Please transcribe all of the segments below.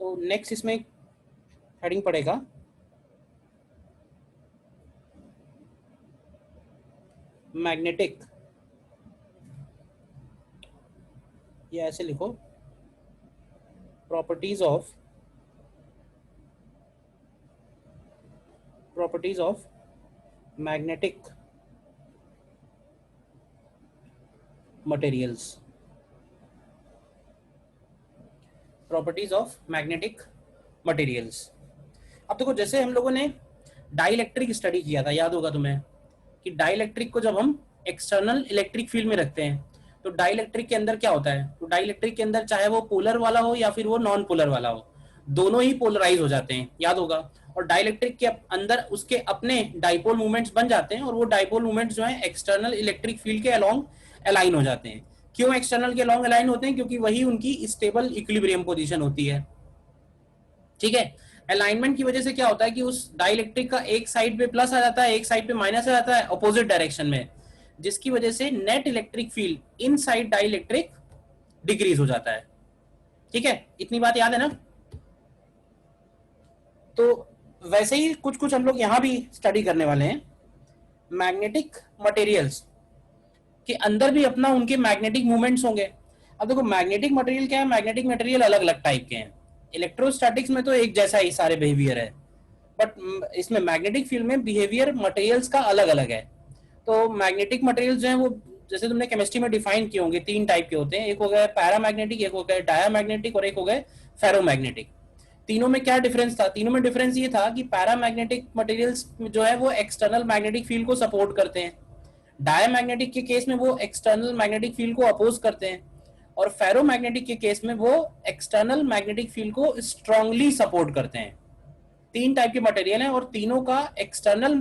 तो नेक्स्ट इसमें हेडिंग पड़ेगा मैग्नेटिक, या ऐसे लिखो properties of magnetic materials, properties of magnetic materials. अब देखो, जैसे हम लोगों ने डाइलेक्ट्रिक स्टडी किया था, याद होगा तुम्हें कि डाइलेक्ट्रिक को जब हम एक्सटर्नल इलेक्ट्रिक फील्ड में रखते हैं तो डाइलेक्ट्रिक के अंदर क्या होता है, तो डाइलेक्ट्रिक के अंदर चाहे वो पोलर वाला हो या फिर वो नॉन पोलर वाला हो, दोनों ही पोलराइज हो जाते हैं, याद होगा। और डाइलेक्ट्रिक के अंदर उसके अपने डाइपोल मूवमेंट्स बन जाते हैं और वो डाइपोल मूवमेंट्स जो है एक्सटर्नल इलेक्ट्रिक फील्ड के अलोंग अलाइन हो जाते हैं। क्यों एक्सटर्नल के अलोंग अलाइन होते हैं? क्योंकि वही उनकी स्टेबल इक्विलिब्रियम पोजीशन होती है। ठीक है, अलाइनमेंट की वजह से क्या होता है कि उस डाइलेक्ट्रिक का एक साइड पे प्लस आ जाता है, एक साइड पे माइनस आ जाता है अपोजिट डायरेक्शन में, जिसकी वजह से नेट इलेक्ट्रिक फील्ड इन साइड डाइलेक्ट्रिक डिक्रीज हो जाता है। ठीक है, इतनी बात याद है ना। तो वैसे ही कुछ कुछ हम लोग यहां भी स्टडी करने वाले हैं। मैग्नेटिक मटेरियल्स के अंदर भी अपना उनके मैग्नेटिक मूवमेंट्स होंगे। अब देखो, मैग्नेटिक मटेरियल क्या है, मैग्नेटिक मटेरियल अलग अलग टाइप के हैं। इलेक्ट्रोस्टैटिक्स में तो एक जैसा ही सारे बिहेवियर है, बट इसमें मैग्नेटिक फील्ड में बिहेवियर मटेरियल्स का अलग अलग है। तो मैग्नेटिक मटेरियल्स जो है वो जैसे तुमने केमिस्ट्री में डिफाइन किए होंगे, तीन टाइप के होते हैं, एक हो गया पैरामैग्नेटिक, एक हो गया डायामैग्नेटिक और एक हो गए फेरोमैग्नेटिक। तीनों में क्या डिफरेंस था? तीनों में डिफरेंस ये था कि पैरामैग्नेटिक मटेरियल्स जो है वो एक्सटर्नल मैग्नेटिक फील्ड को सपोर्ट करते हैं, डायमैग्नेटिक के केस में वो एक्सटर्नल मैग्नेटिक फील्ड को अपोज करते हैं, और फेरोमैग्नेटिक के केस में वो एक्सटर्नल मैग्नेटिक फील्ड को स्ट्रांगली सपोर्ट करते हैं। तीन टाइप के मटेरियल हैं और तीनों का एक्सटर्नल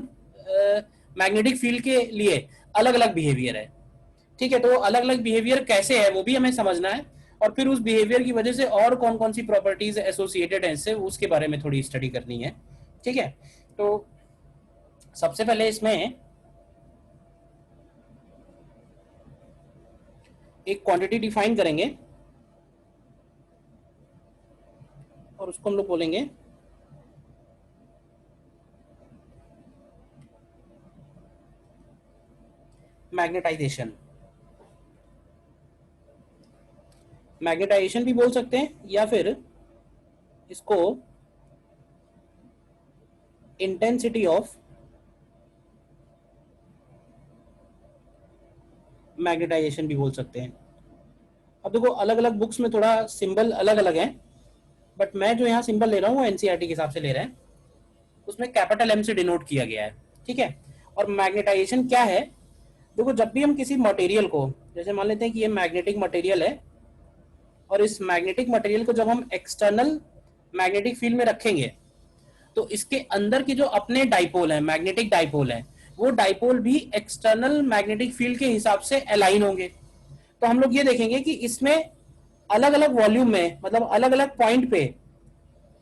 मैग्नेटिक फील्ड के लिए अलग अलग बिहेवियर है। ठीक है, तो अलग अलग बिहेवियर कैसे है वो भी हमें समझना है, और फिर उस बिहेवियर की वजह से और कौन कौन सी प्रॉपर्टीज एसोसिएटेड है इससे, उसके बारे में थोड़ी स्टडी करनी है। ठीक है, तो सबसे पहले इसमें एक क्वांटिटी डिफाइन करेंगे और उसको हम लोग बोलेंगे मैग्नेटाइजेशन। मैग्नेटाइजेशन भी बोल सकते हैं या फिर इसको इंटेंसिटी ऑफ मैग्नेटाइजेशन भी बोल सकते हैं। अब देखो, अलग अलग बुक्स में थोड़ा सिंबल अलग अलग है, बट मैं जो यहाँ सिंबल ले रहा हूँ वो एनसीईआरटी के हिसाब से ले रहे हैं, उसमें कैपिटल एम से डिनोट किया गया है। ठीक है, और मैग्नेटाइजेशन क्या है? देखो, जब भी हम किसी मटेरियल को, जैसे मान लेते हैं कि ये मैग्नेटिक मटेरियल है, और इस मैग्नेटिक मटेरियल को जब हम एक्सटर्नल मैग्नेटिक फील्ड में रखेंगे तो इसके अंदर के जो अपने डाइपोल है, मैग्नेटिक डाइपोल है, वो डाइपोल भी एक्सटर्नल मैग्नेटिक फील्ड के हिसाब से अलाइन होंगे। तो हम लोग ये देखेंगे कि इसमें अलग अलग वॉल्यूम में, मतलब अलग अलग पॉइंट पे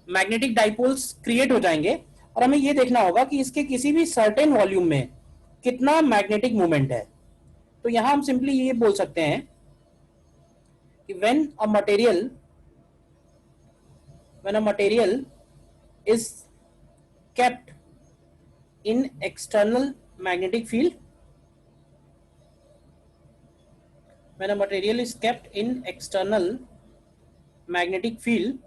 मैग्नेटिक डाइपोल्स क्रिएट हो जाएंगे, और हमें ये देखना होगा कि इसके किसी भी सर्टेन वॉल्यूम में कितना मैग्नेटिक मूवमेंट है। तो यहां हम सिंपली ये बोल सकते हैं कि when a material is kept in external magnetic field, when a material is kept in external magnetic field,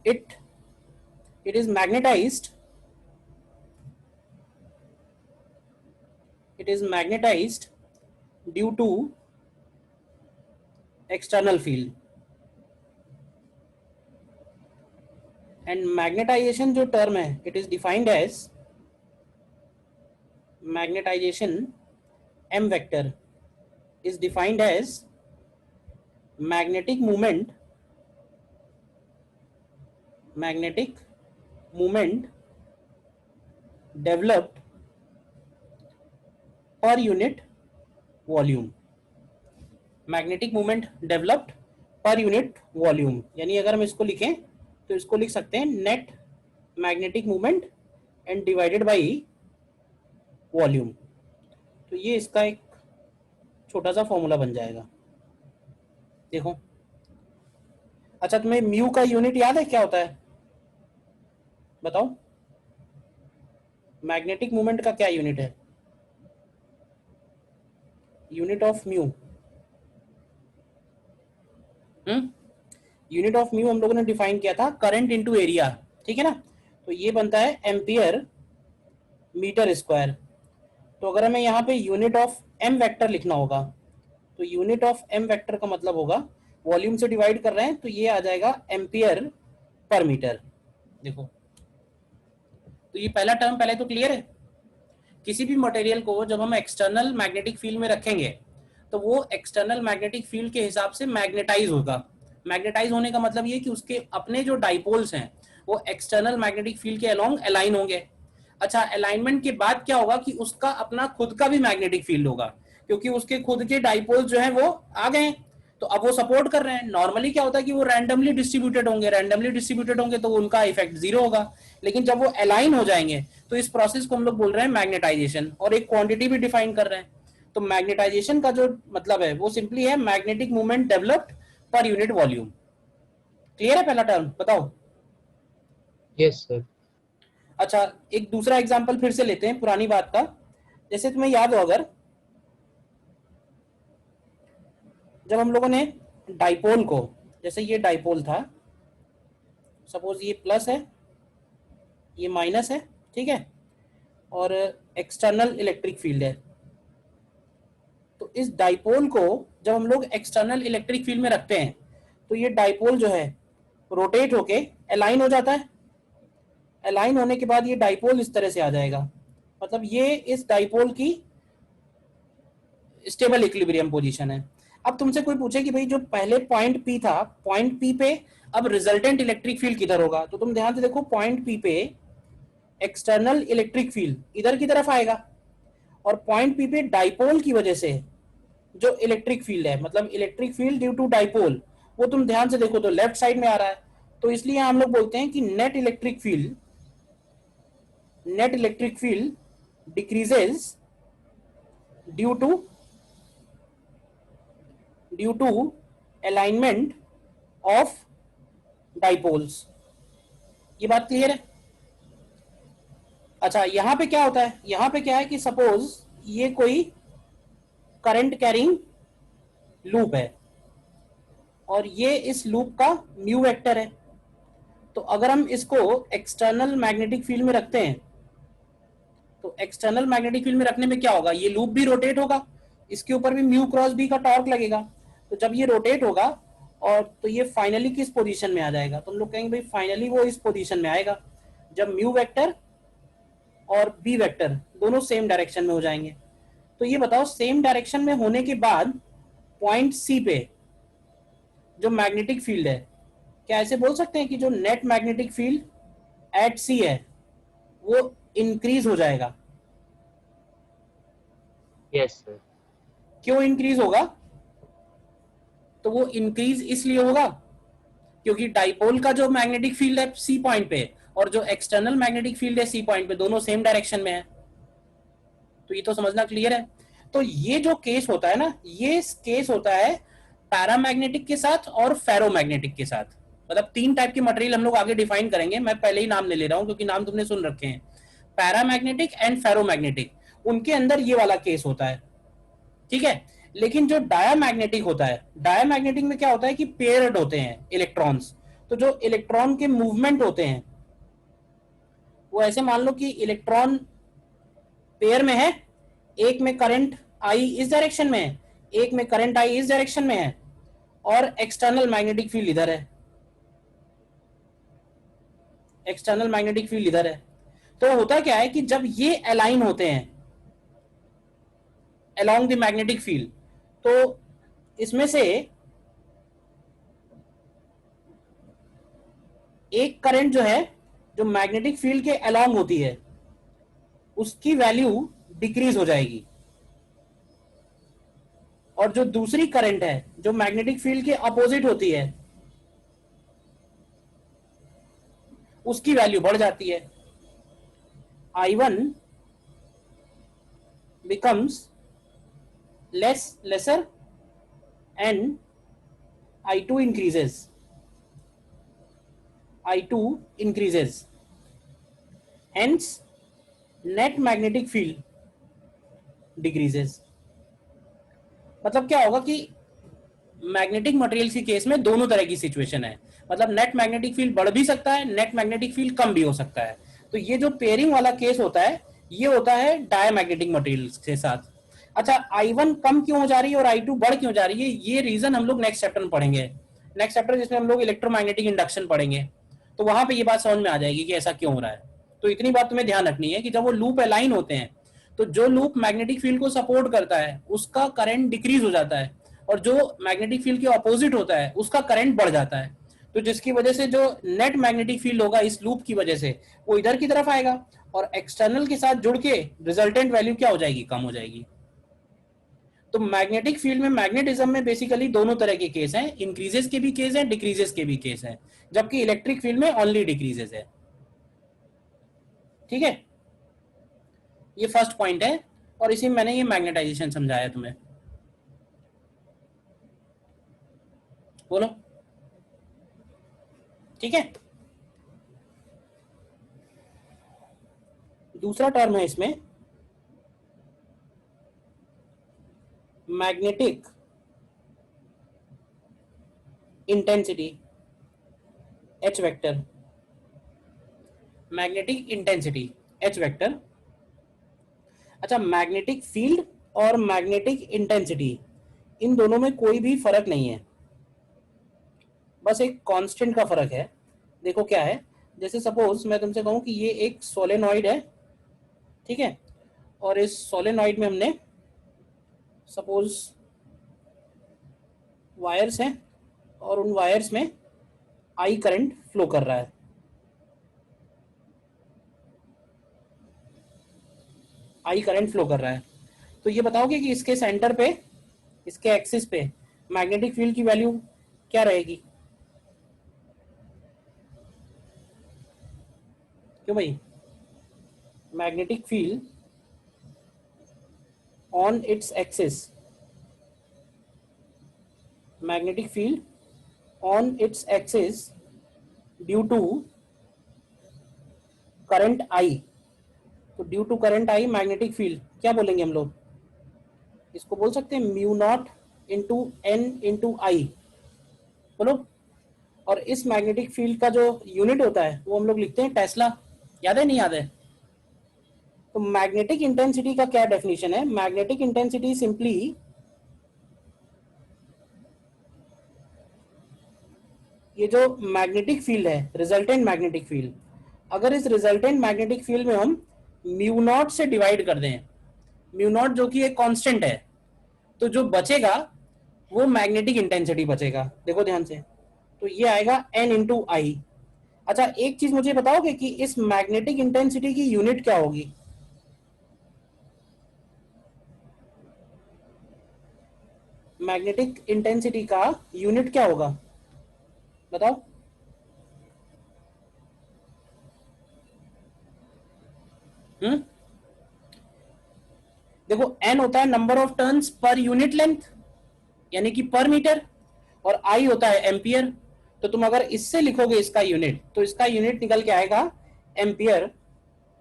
it is magnetized, due to external field। And magnetization जो टर्म है, it is defined as magnetization m vector is defined as magnetic movement developed per unit volume. Magnetic movement developed per unit volume, यानी अगर हम इसको लिखें तो इसको लिख सकते हैं net magnetic movement and divided by volume. तो ये इसका एक छोटा सा फॉर्मूला बन जाएगा। देखो, अच्छा, तुम्हें म्यू का यूनिट याद है क्या होता है? बताओ, मैग्नेटिक मोमेंट का क्या यूनिट है? Unit of mu. Hmm unit of mu हम लोगों ने डिफाइन किया था करंट इनटू एरिया, ठीक है ना? तो ये बनता है एम्पियर मीटर स्क्वायर। तो अगर हमें यहाँ पे यूनिट ऑफ एम वेक्टर लिखना होगा, तो यूनिट ऑफ एम वेक्टर का मतलब होगा, वॉल्यूम से डिवाइड कर रहे हैं तो ये आ जाएगा एम्पियर पर मीटर। देखो, तो ये पहला टर्म पहले तो क्लियर है। किसी भी मटेरियल को जब हम एक्सटर्नल मैग्नेटिक फील्ड में रखेंगे तो वो एक्सटर्नल मैग्नेटिक फील्ड के हिसाब से मैग्नेटाइज होगा। मैग्नेटाइज होने का मतलब ये कि उसके अपने जो डाइपोल्स हैं वो एक्सटर्नल मैग्नेटिक फील्ड के अलोंग अलाइन होंगे। अच्छा, अलाइनमेंट के बाद क्या होगा कि उसका अपना खुद का भी मैग्नेटिक फील्ड होगा, क्योंकि उसके खुद के डाइपोल्स जो है वो आ गए हैं, तो अब वो सपोर्ट कर रहे हैं। नॉर्मली क्या होता है कि वो रैंडमली डिस्ट्रीब्यूटेड होंगे तो उनका इफेक्ट जीरो होगा। लेकिन जब वो अलाइन हो जाएंगे तो इस प्रोसेस को हम लोग बोल रहे हैं मैग्नेटाइजेशन, और एक क्वांटिटी भी डिफाइन कर रहे हैं। तो मैग्नेटाइजेशन का जो मतलब है वो सिंपली है magnetic movement developed per unit volume. Clear है पहला टर्म? बताओ। Yes sir. अच्छा, एक दूसरा एग्जांपल फिर से लेते हैं पुरानी बात का। जैसे तुम्हें याद हो, अगर जब हम लोगों ने डाइपोल को, जैसे ये डाइपोल था, सपोज ये प्लस है, ये माइनस है, ठीक है, और एक्सटर्नल इलेक्ट्रिक फील्ड है, तो इस डाइपोल को जब हम लोग एक्सटर्नल इलेक्ट्रिक फील्ड में रखते हैं तो ये डाइपोल जो है रोटेट होके अलाइन हो जाता है। अलाइन होने के बाद ये डाइपोल इस तरह से आ जाएगा, मतलब ये इस डाइपोल की स्टेबल इक्विलिब्रियम पोजीशन है। अब तुमसे कोई पूछे कि भाई जो पहले पॉइंट पी था, पॉइंट पी पे अब रिजल्टेंट इलेक्ट्रिक फील्ड किधर होगा, तो तुम ध्यान से देखो, पॉइंट पी पे एक्सटर्नल इलेक्ट्रिक फील्ड इधर की तरफ आएगा, और पॉइंट पी पे डाइपोल की वजह से जो इलेक्ट्रिक फील्ड है, मतलब electric field due to dipole, वो तुम ध्यान से देखो तो लेफ्ट साइड में आ रहा है। तो इसलिए हम लोग बोलते हैं कि net electric field decreases due to alignment of dipoles. ये बात क्लियर है? अच्छा, यहां पे क्या होता है, यहां पे क्या है कि सपोज ये कोई करंट कैरिंग लूप है और ये इस लूप का म्यू वेक्टर है। तो अगर हम इसको एक्सटर्नल मैग्नेटिक फील्ड में रखते हैं तो एक्सटर्नल मैग्नेटिक फील्ड में रखने में क्या होगा, ये लूप भी रोटेट होगा, इसके ऊपर भी म्यू क्रॉस बी का टॉर्क लगेगा। तो जब ये रोटेट होगा और तो ये फाइनली किस पोजीशन में आ जाएगा, तो हम लोग कहेंगे भाई फाइनली वो इस पोजीशन में आएगा जब म्यू वेक्टर और बी वेक्टर दोनों सेम डायरेक्शन में हो जाएंगे। तो ये बताओ, सेम डायरेक्शन में होने के बाद पॉइंट सी पे जो मैग्नेटिक फील्ड है, क्या ऐसे बोल सकते हैं कि जो नेट मैग्नेटिक फील्ड एट सी है वो इंक्रीज हो जाएगा? Yes sir. क्यों इंक्रीज होगा? तो वो इंक्रीज इसलिए होगा क्योंकि डाइपोल का जो मैग्नेटिक फील्ड है सी पॉइंट पे और जो एक्सटर्नल मैग्नेटिक फील्ड है सी पॉइंट पे, दोनों सेम डायरेक्शन में है। तो ये तो समझना क्लियर है। तो ये जो केस होता है ना, ये केस होता है पैरामैग्नेटिक के साथ और फेरोमैग्नेटिक के साथ। मतलब तीन टाइप की मटेरियल हम लोग आगे डिफाइन करेंगे, मैं पहले ही नाम ले ले रहा हूं क्योंकि नाम तुमने सुन रखे हैं, पैरामैग्नेटिक एंड फेरोमैग्नेटिक। उनके अंदर ये वाला केस होता है, ठीक है। लेकिन जो डायामैग्नेटिक होता है, डायामैग्नेटिक में क्या होता है कि पेयर्ड होते हैं इलेक्ट्रॉन्स। तो जो इलेक्ट्रॉन के मूवमेंट होते हैं वो ऐसे मान लो कि इलेक्ट्रॉन पेयर में है, एक में करंट आई इस डायरेक्शन में है, एक में करंट आई इस डायरेक्शन में है, और एक्सटर्नल मैग्नेटिक फील्ड इधर है, एक्सटर्नल मैग्नेटिक फील्ड इधर है। तो होता क्या है कि जब ये अलाइन होते हैं अलोंग द मैग्नेटिक फील्ड, तो इसमें से एक करंट जो है जो मैग्नेटिक फील्ड के अलोंग होती है उसकी वैल्यू डिक्रीज हो जाएगी, और जो दूसरी करंट है जो मैग्नेटिक फील्ड के अपोजिट होती है उसकी वैल्यू बढ़ जाती है। I1 becomes lesser and I2 increases। I2 increases, hence net magnetic field decreases. मतलब क्या होगा कि मैग्नेटिक मटेरियल के केस में दोनों तरह की सिचुएशन है, मतलब नेट मैग्नेटिक फील्ड बढ़ भी सकता है, नेट मैग्नेटिक फील्ड कम भी हो सकता है। तो ये जो पेयरिंग वाला केस होता है ये होता है डायमैग्नेटिक मटेरियल्स के साथ। अच्छा, I1 कम क्यों हो जा रही है और I2 बढ़ क्यों जा रही है, ये रीजन हम लोग नेक्स्ट चैप्टर में पढ़ेंगे। नेक्स्ट चैप्टर जिसमें हम लोग इलेक्ट्रोमैग्नेटिक इंडक्शन पढ़ेंगे, तो वहां पे ये बात समझ में आ जाएगी कि ऐसा क्यों हो रहा है। तो इतनी बात तुम्हें ध्यान रखनी है कि जब वो लूप अलाइन होते हैं तो जो लूप मैग्नेटिक फील्ड को सपोर्ट करता है उसका करंट डिक्रीज हो जाता है, और जो मैग्नेटिक फील्ड के ऑपोजिट होता है उसका करंट बढ़ जाता है। तो जिसकी वजह से जो नेट मैग्नेटिक फील्ड होगा इस लूप की वजह से वो इधर की तरफ आएगा, और एक्सटर्नल के साथ जुड़ के रिजल्टेंट वैल्यू क्या हो जाएगी, कम हो जाएगी। तो मैग्नेटिक फील्ड में, मैग्नेटिज्म में बेसिकली दोनों तरह के केस हैं, इंक्रीजेस के भी केस हैं, डिक्रीजेस के भी केस हैं, जबकि इलेक्ट्रिक फील्ड में ओनली डिक्रीजेस है। ठीक है, ये फर्स्ट पॉइंट है, और इसी में मैंने ये मैग्नेटाइजेशन समझाया तुम्हें। बोलो, ठीक है। दूसरा टर्म है इसमें magnetic intensity, H vector, magnetic intensity H vector. अच्छा, मैग्नेटिक फील्ड और मैग्नेटिक इंटेंसिटी इन दोनों में कोई भी फर्क नहीं है, बस एक कांस्टेंट का फर्क है। देखो क्या है, जैसे सपोज मैं तुमसे कहूं कि ये एक सोलेनॉइड है, ठीक है, और इस सोलेनॉइड में हमने सपोज वायर्स हैं और उन वायर्स में आई करंट फ्लो कर रहा है। आई करंट फ्लो कर रहा है, तो ये बताओगे कि इसके सेंटर पे, इसके एक्सिस पे मैग्नेटिक फील्ड की वैल्यू क्या रहेगी? क्यों भाई? Magnetic field on its axis, magnetic field on its axis due to current I। तो due to current I magnetic field क्या बोलेंगे हम लोग? इसको बोल सकते हैं mu naught into n into I. बोलो। और इस मैग्नेटिक फील्ड का जो यूनिट होता है वो हम लोग लिखते हैं टेस्ला। याद है, नहीं याद है? तो मैग्नेटिक इंटेंसिटी का क्या डेफिनेशन है? मैग्नेटिक इंटेंसिटी सिंपली ये जो मैग्नेटिक फील्ड है, रिजल्टेंट मैग्नेटिक फील्ड, अगर इस रिजल्टेंट मैग्नेटिक फील्ड में हम म्यू नॉट से डिवाइड कर दें, म्यू नॉट जो कि एक कांस्टेंट है, तो जो बचेगा वो मैग्नेटिक इंटेंसिटी बचेगा। देखो ध्यान से, तो ये आएगा एन इंटू आई। अच्छा, एक चीज मुझे बताओगे कि इस मैग्नेटिक इंटेंसिटी की यूनिट क्या होगी? मैग्नेटिक इंटेंसिटी का यूनिट क्या होगा, बताओ? देखो, एन होता है number of turns per unit length, यानी कि पर मीटर, और आई होता है एम्पियर। तो तुम अगर इससे लिखोगे इसका यूनिट, तो इसका यूनिट निकल के आएगा एम्पियर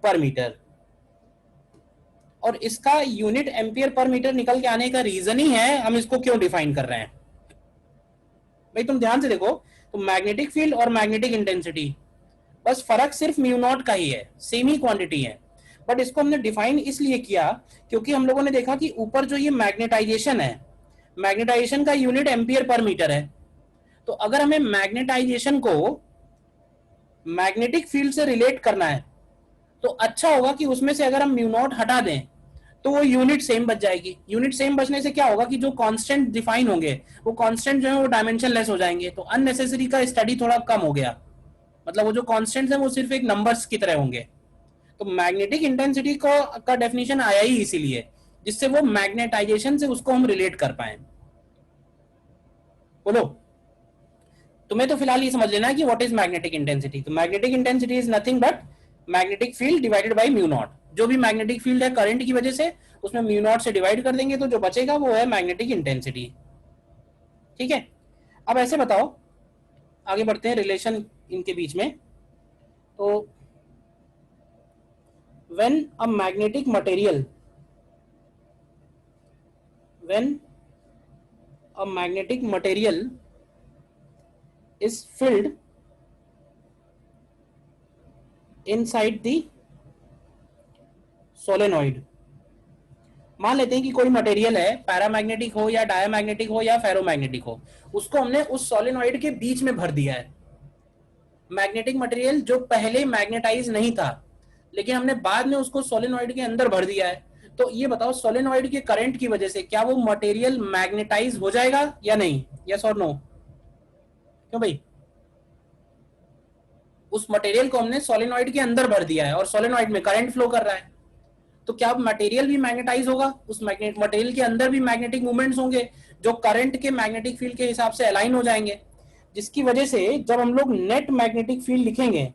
पर मीटर। और इसका यूनिट एम्पियर पर मीटर निकल के आने का रीजन ही है हम इसको क्यों डिफाइन कर रहे हैं। भाई तुम ध्यान से देखो, तो मैग्नेटिक फील्ड और मैग्नेटिक इंटेंसिटी बस फर्क सिर्फ म्यू नॉट का ही है, सेम ही क्वांटिटी है, बट इसको हमने डिफाइन इसलिए किया क्योंकि हम लोगों ने देखा कि ऊपर जो ये मैग्नेटाइजेशन है, मैग्नेटाइजेशन का यूनिट एम्पियर पर मीटर है। तो अगर हमें मैग्नेटाइजेशन को मैग्नेटिक फील्ड से रिलेट करना है तो अच्छा होगा कि उसमें से अगर हम म्यू नॉट हटा दें तो वो यूनिट सेम बच जाएगी। यूनिट सेम बचने से क्या होगा कि जो कांस्टेंट डिफाइन होंगे वो कांस्टेंट जो है वो डायमेंशन लेस हो जाएंगे, तो अननेसेसरी का स्टडी थोड़ा कम हो गया। मतलब वो जो कांस्टेंट्स हैं वो सिर्फ एक नंबर्स की तरह होंगे। तो मैग्नेटिक इंटेंसिटी को का डेफिनेशन आया ही इसीलिए, जिससे वो मैग्नेटाइजेशन से उसको हम रिलेट कर पाए। बोलो, तुम्हें तो फिलहाल ये समझ लेना है कि व्हाट इज मैग्नेटिक इंटेंसिटी। तो magnetic intensity is nothing but magnetic field divided by mu naught. जो भी मैग्नेटिक फील्ड है करंट की वजह से, उसमें म्यू नॉट से डिवाइड कर देंगे तो जो बचेगा वो है मैग्नेटिक इंटेंसिटी। ठीक है, अब ऐसे बताओ, आगे बढ़ते हैं रिलेशन इनके बीच में। तो when a magnetic material is filled inside the solenoid, मान लेते हैं कि कोई मटेरियल है, पैरामैग्नेटिक हो या डायमैग्नेटिक हो या फेरोमैग्नेटिक हो, उसको हमने उस सोलेनॉइड के बीच में भर दिया है। मैग्नेटिक मटेरियल जो पहले मैग्नेटाइज नहीं था, लेकिन हमने बाद में उसको सोलेनॉइड के अंदर भर दिया है। तो ये बताओ सोलेनॉइड के करंट की वजह से क्या वो मटेरियल मैग्नेटाइज हो जाएगा या नहीं? यस और नो? क्यों भाई? उस मटेरियल को हमने सोलेनॉइड के अंदर भर दिया है और सोलेनॉइड में करंट फ्लो कर रहा है, तो क्या अब मटेरियल भी मैग्नेटाइज होगा? उस मटेरियल के अंदर भी मैग्नेटिक मूवमेंट्स होंगे जो करंट के मैग्नेटिक फील्ड के हिसाब से अलाइन हो जाएंगे, जिसकी वजह से जब हम लोग नेट मैग्नेटिक फील्ड लिखेंगे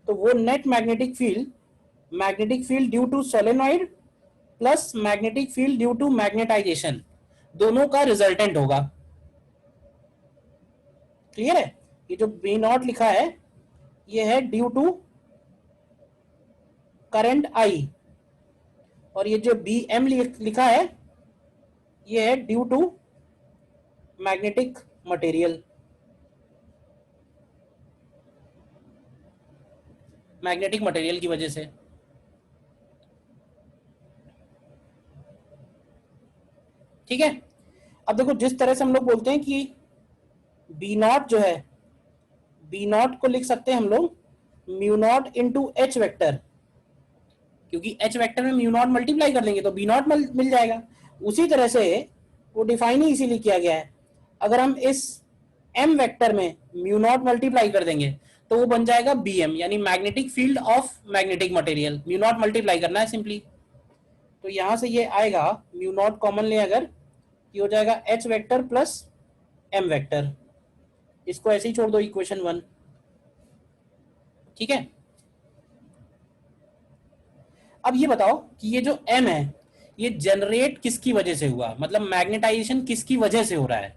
तो वो net magnetic field due to solenoid plus magnetic field due to magnetization, दोनों का रिजल्टेंट होगा। क्लियर है? ये जो बी नॉट लिखा है ये है ड्यू टू करंट आई, और ये जो बी एम लिखा है ये है due to magnetic material, magnetic material की वजह से। ठीक है, अब देखो जिस तरह से हम लोग बोलते हैं कि बी नॉट जो है, बी नॉट को लिख सकते हैं हम लोग mu naught into H vector, क्योंकि एच वेक्टर में म्यू नॉट मल्टीप्लाई कर देंगे तो बी नॉट मिल जाएगा। उसी तरह से वो डिफाइन ही इसीलिए किया गया है। अगर हम इस एम वेक्टर में म्यू नॉट मल्टीप्लाई कर देंगे तो वो बन जाएगा बी एम, यानी magnetic field of magnetic material. Mu naught multiply करना है सिंपली, तो यहां से ये आएगा म्यू नॉट कॉमन ले अगर, ये हो जाएगा H vector plus M vector. इसको ऐसे ही छोड़ दो इक्वेशन 1। ठीक है, अब ये बताओ कि ये जो m है ये जनरेट किसकी वजह से हुआ, मतलब मैग्नेटाइजेशन किसकी वजह से हो रहा है?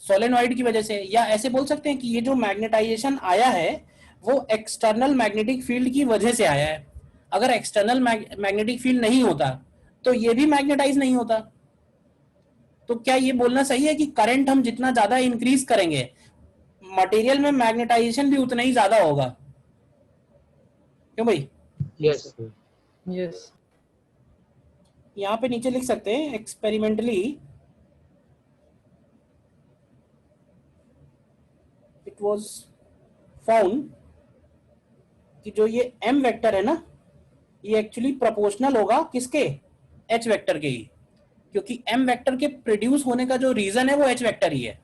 सोलेनॉइड की वजह से, या ऐसे बोल सकते हैं कि ये जो मैग्नेटाइजेशन आया है वो एक्सटर्नल मैग्नेटिक फील्ड की वजह से आया है। अगर एक्सटर्नल मैग्नेटिक फील्ड नहीं होता तो ये भी मैग्नेटाइज नहीं होता। तो क्या ये बोलना सही है कि करंट हम जितना ज्यादा इंक्रीज करेंगे मटेरियल में मैग्नेटाइजेशन भी उतना ही ज्यादा होगा? क्यों भाई? Yes yes. यहाँ पे नीचे लिख सकते हैं एक्सपेरिमेंटली इट वाज फाउंड कि जो ये m वेक्टर है ना ये एक्चुअली प्रोपोर्शनल होगा किसके? h वेक्टर के ही, क्योंकि m वेक्टर के प्रोड्यूस होने का जो रीजन है वो h वेक्टर ही है।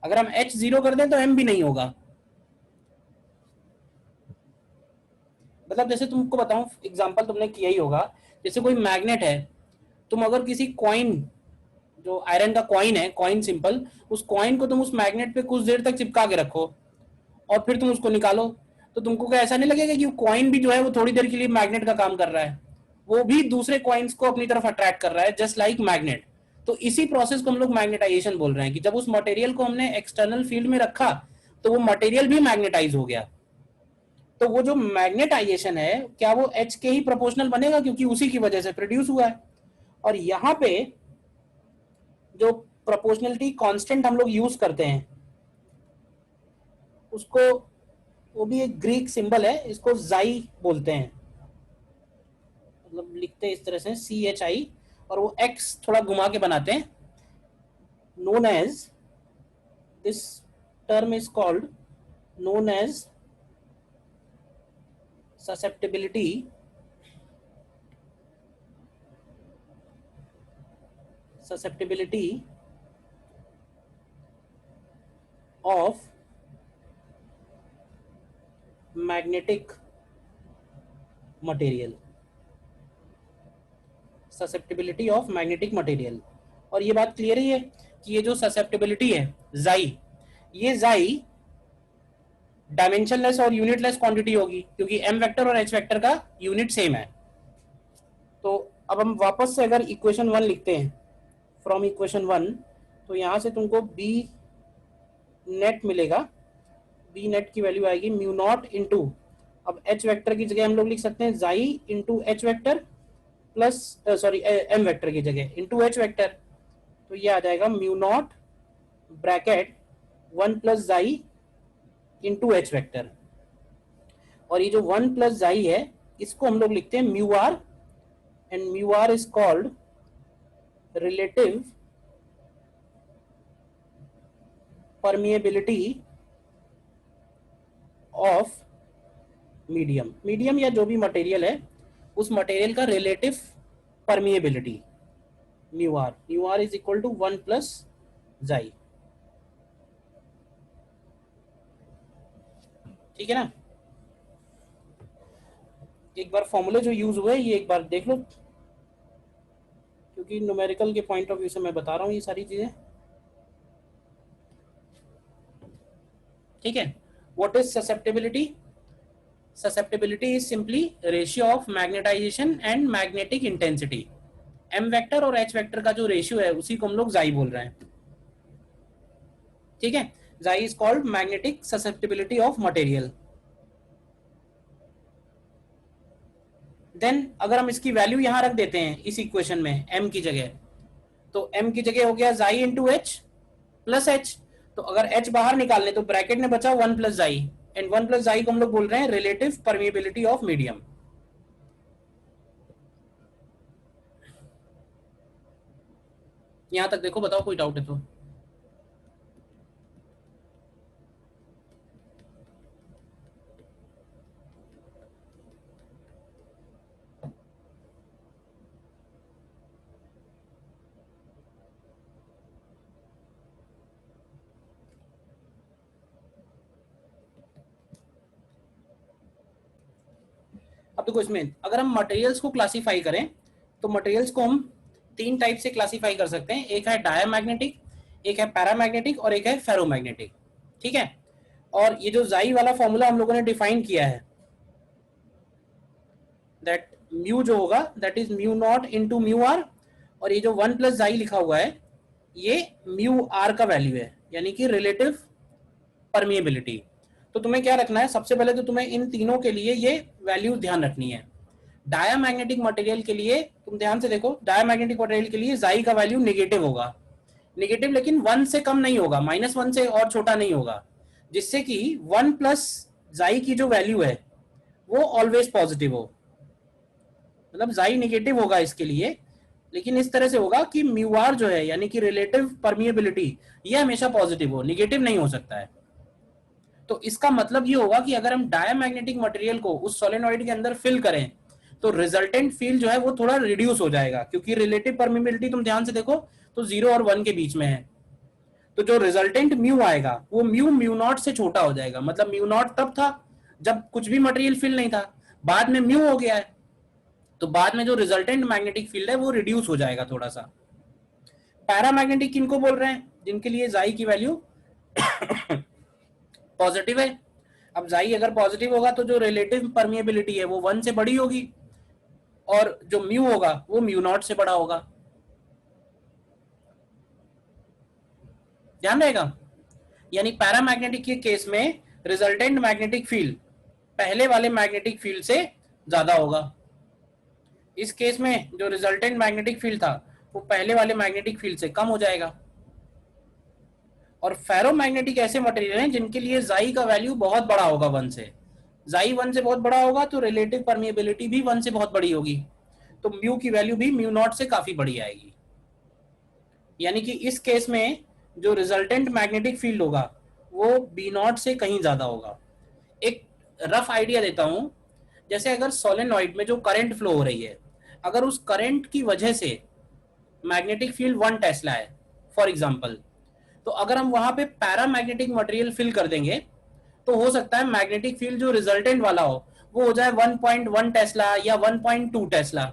अगर हम h जीरो कर दें तो m भी नहीं होगा। मतलब जैसे तुमको बताऊं, एग्जांपल तुमने किया ही होगा, जैसे कोई मैग्नेट है, तुम अगर किसी कॉइन, जो आयरन का कॉइन है, कॉइन सिंपल, उस कॉइन को तुम उस मैग्नेट पे कुछ देर तक चिपका के रखो और फिर तुम उसको निकालो, तो तुमको क्या ऐसा नहीं लगेगा कि कॉइन भी जो है वो थोड़ी देर के लिए मैग्नेट का काम कर रहा है? वो भी दूसरे कॉइन्स को अपनी तरफ अट्रैक्ट कर रहा है, जस्ट लाइक मैग्नेट। तो इसी प्रोसेस को हम लोग मैग्नेटाइजेशन बोल रहे हैं कि जब उस मटेरियल को हमने एक्सटर्नल फील्ड में रखा तो वो मटेरियल भी मैग्नेटाइज हो गया। तो वो जो मैग्नेटाइजेशन है क्या वो एच के ही प्रोपोर्शनल बनेगा, क्योंकि उसी की वजह से प्रोड्यूस हुआ है। और यहाँ पे जो प्रोपोर्शनलिटी कांस्टेंट हम लोग यूज करते हैं उसको, वो भी एक ग्रीक सिंबल है, इसको जाई बोलते हैं, मतलब लिखते हैं इस तरह से CHI, और वो एक्स थोड़ा घुमा के बनाते हैं। Known as, this term is called known as susceptibility of magnetic material, susceptibility of magnetic material। और ये बात क्लियर ही है कि ये जो susceptibility है जाई, ये जाई डायमेंशनलेस और यूनिटलेस क्वांटिटी होगी, क्योंकि m वेक्टर और h वेक्टर का यूनिट सेम है। तो अब हम वापस से अगर इक्वेशन 1 लिखते हैं फ्रॉम इक्वेशन 1, तो यहां से तुमको b नेट मिलेगा, बी नेट की वैल्यू आएगी म्यू नॉट इंटू, अब एच वेक्टर की जगह हम लोग लिख सकते हैं chi into H vector plus, sorry M vector की जगह इंटू एच वेक्टर, तो ये आ जाएगा mu naught bracket 1 plus chi into H vector, और ये जो 1 प्लस जाई है इसको हम लोग लिखते हैं mu R, and mu R is called relative permeability of medium, medium या जो भी मटेरियल है उस मटेरियल का relative permeability, mu R is equal to 1 plus chi. ठीक है ना, एक बार फॉर्मूले जो यूज हुए ये एक बार देख लो, क्योंकि न्यूमेरिकल के पॉइंट ऑफ व्यू से मैं बता रहा हूँ ये सारी चीजें। ठीक है, what is susceptibility? susceptibility is simply ratio of magnetization and magnetic intensity, m vector और h वेक्टर का जो रेशियो है उसी को हम लोग जाई बोल रहे हैं। ठीक है, chi is called magnetic susceptibility of material. Then अगर हम इसकी वैल्यू यहां रख देते हैं इस इक्वेशन में m की जगह, तो m की जगह हो गया जाई इंटू एच प्लस एच, तो अगर h बाहर निकालने तो ब्रैकेट में बचा 1 प्लस जाई, एंड 1 प्लस जाई को हम लोग बोल रहे हैं रिलेटिव परमिएबिलिटी ऑफ मीडियम। यहां तक देखो, बताओ कोई डाउट है तो। अब देखो इसमें अगर हम मटेरियल्स को क्लासिफाई करें तो मटेरियल्स को हम 3 टाइप से क्लासिफाई कर सकते हैं, एक है डायमैग्नेटिक, एक है पैरामैग्नेटिक और एक है फेरोमैग्नेटिक। ठीक है, और ये जो जाई वाला फॉर्मूला हम लोगों ने डिफाइन किया है, दैट म्यू जो होगा that is mu naught into mu R, और ये जो 1 प्लस जाई लिखा हुआ है ये म्यू आर का वैल्यू है, यानी कि रिलेटिव परमिएबिलिटी। तो तुम्हें क्या रखना है, सबसे पहले तो तुम्हें इन तीनों के लिए ये वैल्यू ध्यान रखनी है। डायामैग्नेटिक मटेरियल के लिए तुम ध्यान से देखो, डायामैग्नेटिक मटेरियल के लिए जाई का वैल्यू नेगेटिव होगा, नेगेटिव लेकिन 1 से कम नहीं होगा, -1 से और छोटा नहीं होगा, जिससे कि 1 प्लस जाई की जो वैल्यू है वो ऑलवेज पॉजिटिव हो। मतलब जाई नेगेटिव होगा इसके लिए, लेकिन इस तरह से होगा कि म्यू आर जो है यानी कि रिलेटिव परमिएबिलिटी ये हमेशा पॉजिटिव हो, नेगेटिव नहीं हो सकता है। तो इसका मतलब ये होगा कि अगर हम डायमैग्नेटिक मटेरियल को उस सोलेनॉइड के अंदर फिल करें तो रिजल्टेंट फील्ड जो है वो थोड़ा रिड्यूस हो जाएगा, क्योंकि रिलेटिव परमिएबिलिटी तुम ध्यान से देखो तो 0 और 1 के बीच में है, तो जो रिजल्टेंट म्यू आएगा वो म्यू नॉट से छोटा हो जाएगा। मतलब म्यू नॉट तब था जब कुछ भी मटेरियल फिल नहीं था, बाद में म्यू हो गया है, तो बाद में जो रिजल्टेंट मैग्नेटिक फील्ड है वो रिड्यूस हो जाएगा थोड़ा सा। पैरामैग्नेटिक किनको बोल रहे हैं? जिनके लिए जाई की वैल्यू पॉजिटिव है। अब जाई अगर पॉजिटिव होगा तो जो रिलेटिव परमिएबिलिटी है वो 1 से बड़ी होगी, और जो म्यू होगा वो म्यू नॉट से बड़ा होगा। ध्यान रहेगा, यानी पैरामैग्नेटिक के केस में रिजल्टेंट मैग्नेटिक फील्ड पहले वाले मैग्नेटिक फील्ड से ज्यादा होगा। इस केस में जो रिजल्टेंट मैग्नेटिक फील्ड था वो पहले वाले मैग्नेटिक फील्ड से कम हो जाएगा। और फेरोमैग्नेटिक ऐसे मटेरियल हैं जिनके लिए जाई का वैल्यू बहुत बड़ा होगा 1 से, जाई 1 से बहुत बड़ा होगा तो रिलेटिव परमिएबिलिटी भी 1 से बहुत बड़ी होगी, तो म्यू की वैल्यू भी म्यू नॉट से काफी बड़ी आएगी। यानी कि इस केस में जो रिजल्टेंट मैग्नेटिक फील्ड होगा वो बी नॉट से कहीं ज्यादा होगा। एक रफ आइडिया देता हूं, जैसे अगर सोलेनॉइड में जो करंट फ्लो हो रही है, अगर उस करंट की वजह से मैग्नेटिक फील्ड 1 टेस्ला है फॉर एग्जांपल, तो अगर हम वहां पे पैरामैग्नेटिक मटेरियल फिल कर देंगे तो हो सकता है मैग्नेटिक फील्ड जो रिजल्टेंट वाला वो हो जाए 1.1 टेस्ला या 1.2 टेस्ला।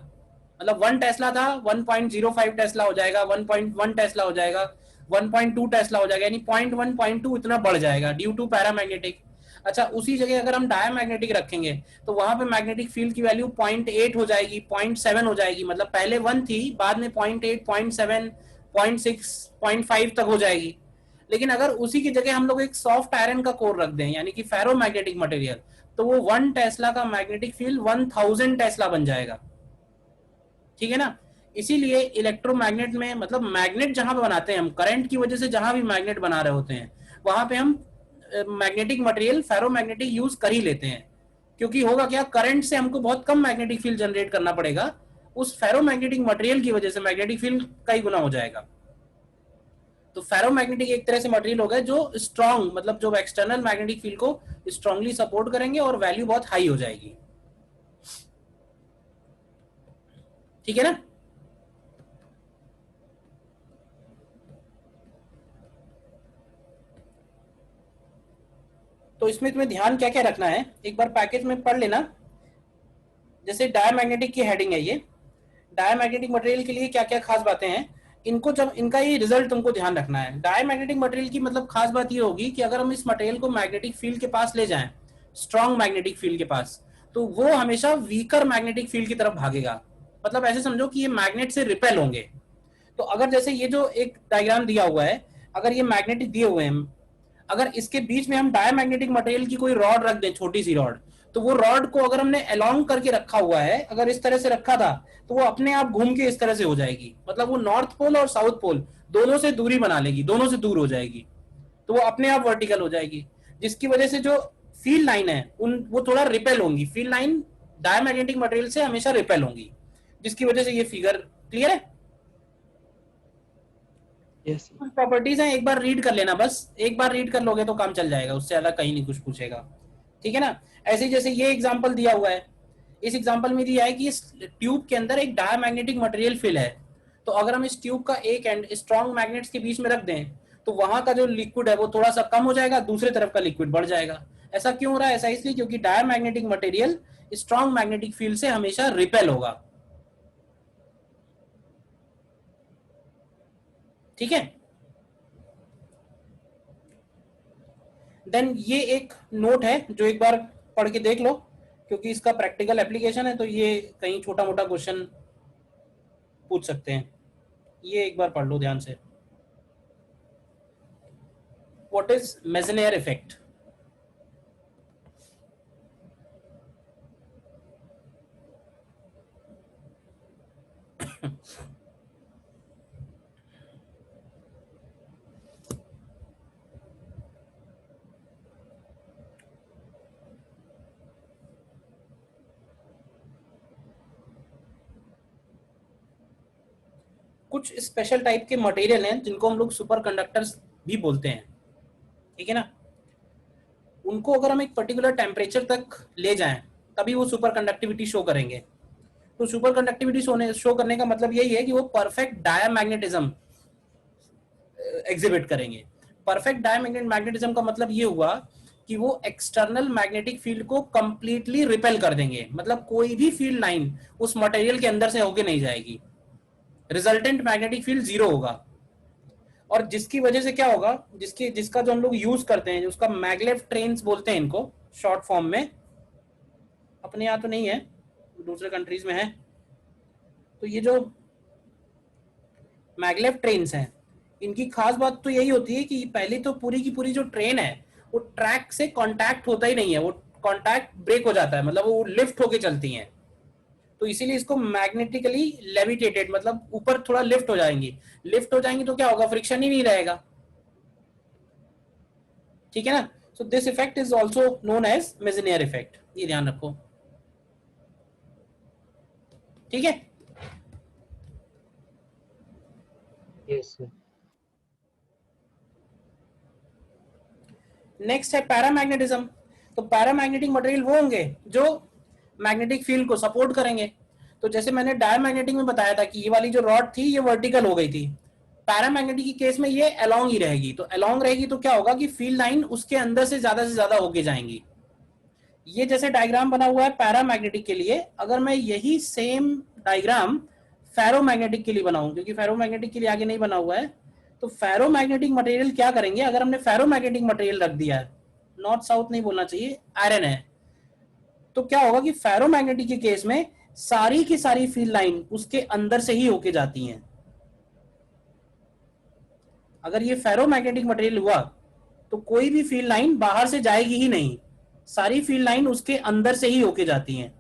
मतलब 1 टेस्ला था 1.05 टेस्ला हो जाएगा, 1.1 टेस्ला हो जाएगा, 1.2 टेस्ला हो जाएगा, यानी 0.1 0.2 इतना बढ़ जाएगा ड्यू टू पैरामैग्नेटिक। अच्छा, उसी जगह अगर हम डायमैग्नेटिक रखेंगे तो वहां पे मैग्नेटिक फील्ड की वैल्यू 0.8 हो जाएगी, 0.7 हो जाएगी, मतलब पहले 1 थी बाद में 0.8 0.7 0.6 0.5 तक हो जाएगी। लेकिन अगर उसी की जगह हम लोग एक सॉफ्ट आयरन का कोर रख दें, यानी कि फेरोमैग्नेटिक मटेरियल, तो वो 1 टेस्ला का मैग्नेटिक फील्ड 1000 टेस्ला बन जाएगा। ठीक है ना। इसीलिए इलेक्ट्रोमैग्नेट में, मतलब मैग्नेट जहां पे बनाते हैं हम, करंट की वजह से जहां भी मैग्नेट बना रहे होते हैं, वहां पे हम मैग्नेटिक मटेरियल फेरोमैग्नेटिक यूज कर ही लेते हैं। क्योंकि होगा क्या, करंट से हमको बहुत कम मैग्नेटिक फील्ड जनरेट करना पड़ेगा, उस फेरोमैग्नेटिक मटेरियल की वजह से मैग्नेटिक फील्ड कई गुना हो जाएगा। तो फेरोमैग्नेटिक एक तरह से मटेरियल होगा जो स्ट्रांग, मतलब जो एक्सटर्नल मैग्नेटिक फील्ड को स्ट्रांगली सपोर्ट करेंगे और वैल्यू बहुत हाई हो जाएगी। ठीक है ना। तो इसमें तुम्हें ध्यान क्या क्या रखना है, एक बार पैकेज में पढ़ लेना। जैसे डायमैग्नेटिक की हेडिंग है ये, डायमैग्नेटिक मटेरियल के लिए क्या क्या खास बातें हैं, इनको जब इनका ये रिजल्ट तुमको ध्यान रखना है। डायमैग्नेटिक मटेरियल की मतलब खास बात ये होगी कि अगर हम इस मटेरियल को मैग्नेटिक फील्ड के पास ले जाएं, स्ट्रॉन्ग मैग्नेटिक फील्ड के पास, तो वो हमेशा वीकर मैग्नेटिक फील्ड की तरफ भागेगा। मतलब ऐसे समझो कि ये मैग्नेट से रिपेल होंगे। तो अगर जैसे ये जो एक डायग्राम दिया हुआ है, अगर ये मैग्नेटिक दिए हुए हैं, अगर इसके बीच में हम डायमैग्नेटिक मटेरियल की कोई रॉड रख दें, छोटी सी रॉड, तो वो रॉड को अगर हमने अलोंग करके रखा हुआ है, अगर इस तरह से रखा था, तो वो अपने आप घूम के इस तरह से हो जाएगी। मतलब वो नॉर्थ पोल और साउथ पोल दोनों से दूरी बना लेगी, दोनों से दूर हो जाएगी, तो वो अपने आप वर्टिकल हो जाएगी। जिसकी वजह से जो फील्ड लाइन है उन वो थोड़ा रिपेल होंगी, फील्ड लाइन डायमैग्नेटिक मटेरियल से हमेशा रिपेल होंगी, जिसकी वजह से ये फिगर क्लियर है। यस कुछ प्रॉपर्टीज हैं, एक बार रीड कर लेना, बस एक बार रीड कर लोगे तो काम चल जाएगा, उससे ज्यादा कहीं नहीं कुछ पूछेगा। ठीक है ना। ऐसे जैसे ये एग्जांपल दिया हुआ है, इस एग्जांपल में दिया है कि इस ट्यूब के अंदर एक डायमैग्नेटिक मटेरियल फिल है। तो अगर हम इस ट्यूब का एक एंड स्ट्रॉन्ग मैग्नेट्स के बीच में रख दें, तो वहां का जो लिक्विड है वो थोड़ा सा कम हो जाएगा, दूसरे तरफ का लिक्विड बढ़ जाएगा। ऐसा क्यों हो रहा है? ऐसा इसलिए क्योंकि diamagnetic material strong magnetic field से हमेशा रिपेल होगा। ठीक है। देन ये एक नोट है जो एक बार पढ़ के देख लो, क्योंकि इसका प्रैक्टिकल एप्लीकेशन है, तो ये कहीं छोटा मोटा क्वेश्चन पूछ सकते हैं। ये एक बार पढ़ लो ध्यान से। What is Meissner effect? कुछ स्पेशल टाइप के मटेरियल हैं जिनको हम लोग सुपर कंडक्टर्स भी बोलते हैं। ठीक है ना। उनको अगर हम एक पर्टिकुलर टेम्परेचर तक ले जाएं, तभी वो सुपर कंडक्टिविटी शो करेंगे। तो सुपर कंडक्टिविटी शो करने का मतलब यही है कि वो परफेक्ट डायमैग्नेटिज्म एग्जिबिट करेंगे। परफेक्ट डायमैग्नेटिज्म का मतलब ये हुआ कि वो एक्सटर्नल मैग्नेटिक फील्ड को कंप्लीटली रिपेल कर देंगे, मतलब कोई भी फील्ड लाइन उस मटेरियल के अंदर से होके नहीं जाएगी, रिजल्टेंट मैग्नेटिक फील्ड जीरो होगा। और जिसकी वजह से क्या होगा, जिसका जो हम लोग यूज करते हैं, उसका मैगलेव ट्रेन्स बोलते हैं इनको शॉर्ट फॉर्म में। अपने यहाँ तो नहीं है, दूसरे कंट्रीज में है। तो ये जो मैगलेव ट्रेन्स हैं, इनकी खास बात तो यही होती है कि पहले तो पूरी की पूरी जो ट्रेन है वो ट्रैक से कांटेक्ट होता ही नहीं है, वो कांटेक्ट ब्रेक हो जाता है, मतलब वो लिफ्ट होके चलती हैं। तो इसीलिए इसको मैग्नेटिकली लेविटेटेड, मतलब ऊपर थोड़ा लिफ्ट हो जाएंगी। लिफ्ट हो जाएंगी तो क्या होगा, फ्रिक्शन ही नहीं रहेगा। ठीक है ना। So this effect is also known as Meissner effect, ये ध्यान रखो। ठीक है। Yes sir. नेक्स्ट है पैरामैग्नेटिज्म। तो पैरामैग्नेटिक मटेरियल वो होंगे जो मैग्नेटिक फील्ड को सपोर्ट करेंगे। तो जैसे मैंने डायमैग्नेटिक में बताया था कि ये वाली जो रॉड थी ये वर्टिकल हो गई थी, पैरामैग्नेटिक के केस में ये अलोंग ही रहेगी। तो अलोंग रहेगी तो क्या होगा कि फील्ड लाइन उसके अंदर से ज्यादा होके जाएंगी। ये जैसे डायग्राम बना हुआ है पैरामैग्नेटिक के लिए, अगर मैं यही सेम डायग्राम फेरोमैग्नेटिक के लिए बनाऊं, क्योंकि फेरोमैग्नेटिक के लिए आगे नहीं बना हुआ है, तो फेरोमैग्नेटिक मटेरियल क्या करेंगे, अगर हमने फेरोमैग्नेटिक मटेरियल रख दिया है, नॉर्थ साउथ नहीं बोलना चाहिए, आयरन है, तो क्या होगा कि फेरोमैग्नेटिक के केस में सारी की सारी फील्ड लाइन उसके अंदर से ही होके जाती हैं। अगर ये फेरोमैग्नेटिक मटेरियल हुआ तो कोई भी फील्ड लाइन बाहर से जाएगी ही नहीं, सारी फील्ड लाइन उसके अंदर से ही होके जाती हैं।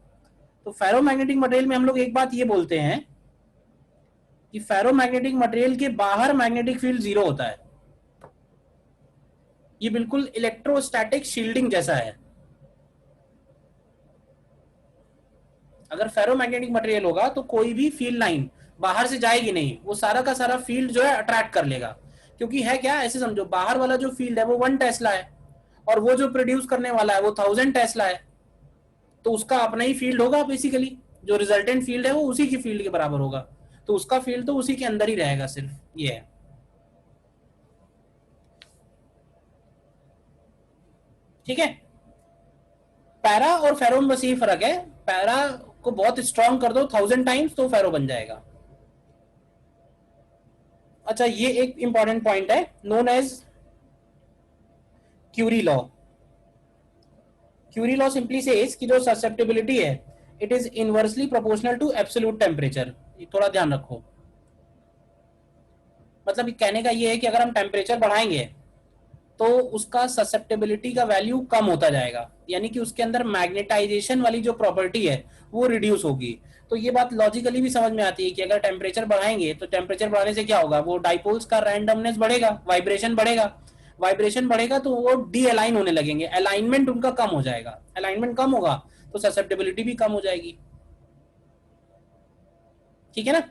तो फेरोमैग्नेटिक मटेरियल में हम लोग एक बात ये बोलते हैं कि फेरोमैग्नेटिक मटेरियल के बाहर मैग्नेटिक फील्ड जीरो होता है। ये बिल्कुल इलेक्ट्रोस्टैटिक शील्डिंग जैसा है। अगर फेरोमैग्नेटिक मटेरियल होगा तो कोई भी फील्ड लाइन बाहर से जाएगी नहीं, वो सारा का सारा फील्ड जो है अट्रैक्ट कर लेगा। क्योंकि है क्या, ऐसे समझो, बाहर वाला जो फील्ड है वो 1 टेस्ला है और वो जो प्रोड्यूस करने वाला है वो 1000 टेस्ला है, तो उसका अपना ही फील्ड होगा बेसिकली। जो रिजल्टेंट फील्ड है वो उसी की फील्ड के बराबर होगा, तो उसका फील्ड तो उसी के अंदर ही रहेगा, सिर्फ ये है। ठीक है, पैरा और फेरो में बस यही फर्क है, पैरा को बहुत स्ट्रॉन्ग कर दो 1000 टाइम्स तो फेरो बन जाएगा। अच्छा, ये एक इंपॉर्टेंट पॉइंट है, known as Curie law. Curie law simply says कि जो ससेप्टेबिलिटी है it is inversely proportional to absolute temperature. थोड़ा ध्यान रखो, मतलब कहने का ये है कि अगर हम टेम्परेचर बढ़ाएंगे तो उसका ससेप्टेबिलिटी का वैल्यू कम होता जाएगा, यानी कि उसके अंदर मैग्नेटाइजेशन वाली जो प्रॉपर्टी है वो रिड्यूस होगी। तो ये बात लॉजिकली भी समझ में आती है कि अगर टेम्परेचर बढ़ाएंगे तो टेम्परेचर बढ़ाने से क्या होगा, वो डाइपोल्स का रैंडमनेस बढ़ेगा, वाइब्रेशन बढ़ेगा, वाइब्रेशन बढ़ेगा तो वो डी अलाइन होने लगेंगे, अलाइनमेंट उनका कम हो जाएगा, अलाइनमेंट कम होगा तो ससेप्टेबिलिटी भी कम हो जाएगी। ठीक है ना।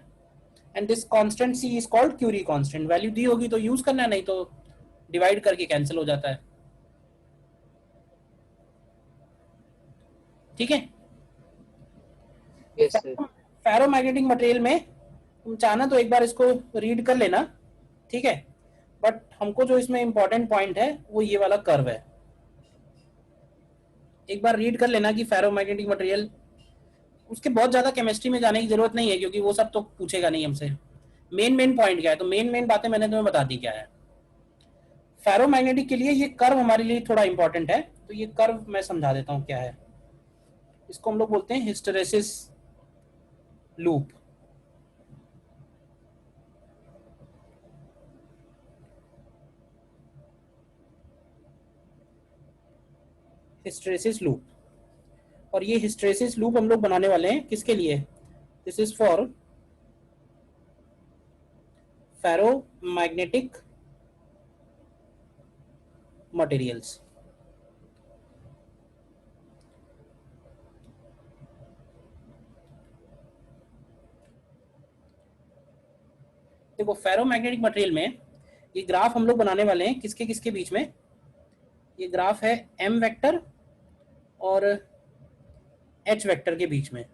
And this constant C is called Curie constant. Value दी होगी तो यूज करना, नहीं तो डिवाइड करके कैंसिल हो जाता है। ठीक है। Yes, sir. फेरोमैग्नेटिक मटेरियल में तुम चाहना तो एक बार इसको रीड कर लेना, ठीक है, बट हमको जो इसमें इंपॉर्टेंट पॉइंट है वो ये वाला कर्व है। एक बार रीड कर लेना कि फेरोमैग्नेटिक मटेरियल, उसके बहुत ज्यादा केमिस्ट्री में जाने की जरूरत नहीं है क्योंकि वो सब तो पूछेगा नहीं हमसे। मेन पॉइंट क्या है, तो मेन बातें मैंने तुम्हें बता दी क्या है। फेरोमैग्नेटिक के लिए ये कर्व हमारे लिए थोड़ा इंपॉर्टेंट है, तो ये कर्व मैं समझा देता हूँ क्या है। इसको हम लोग बोलते हैं हिस्टेरेसिस लूप। हिस्टेरेसिस लूप, और ये हिस्टेरेसिस लूप हम लोग बनाने वाले हैं किसके लिए, this is for ferromagnetic materials. देखो फेरोमैग्नेटिक मटेरियल में ये ग्राफ हम लोग बनाने वाले हैं किसके किसके बीच में, ये ग्राफ है एम वेक्टर और एच वेक्टर के बीच में,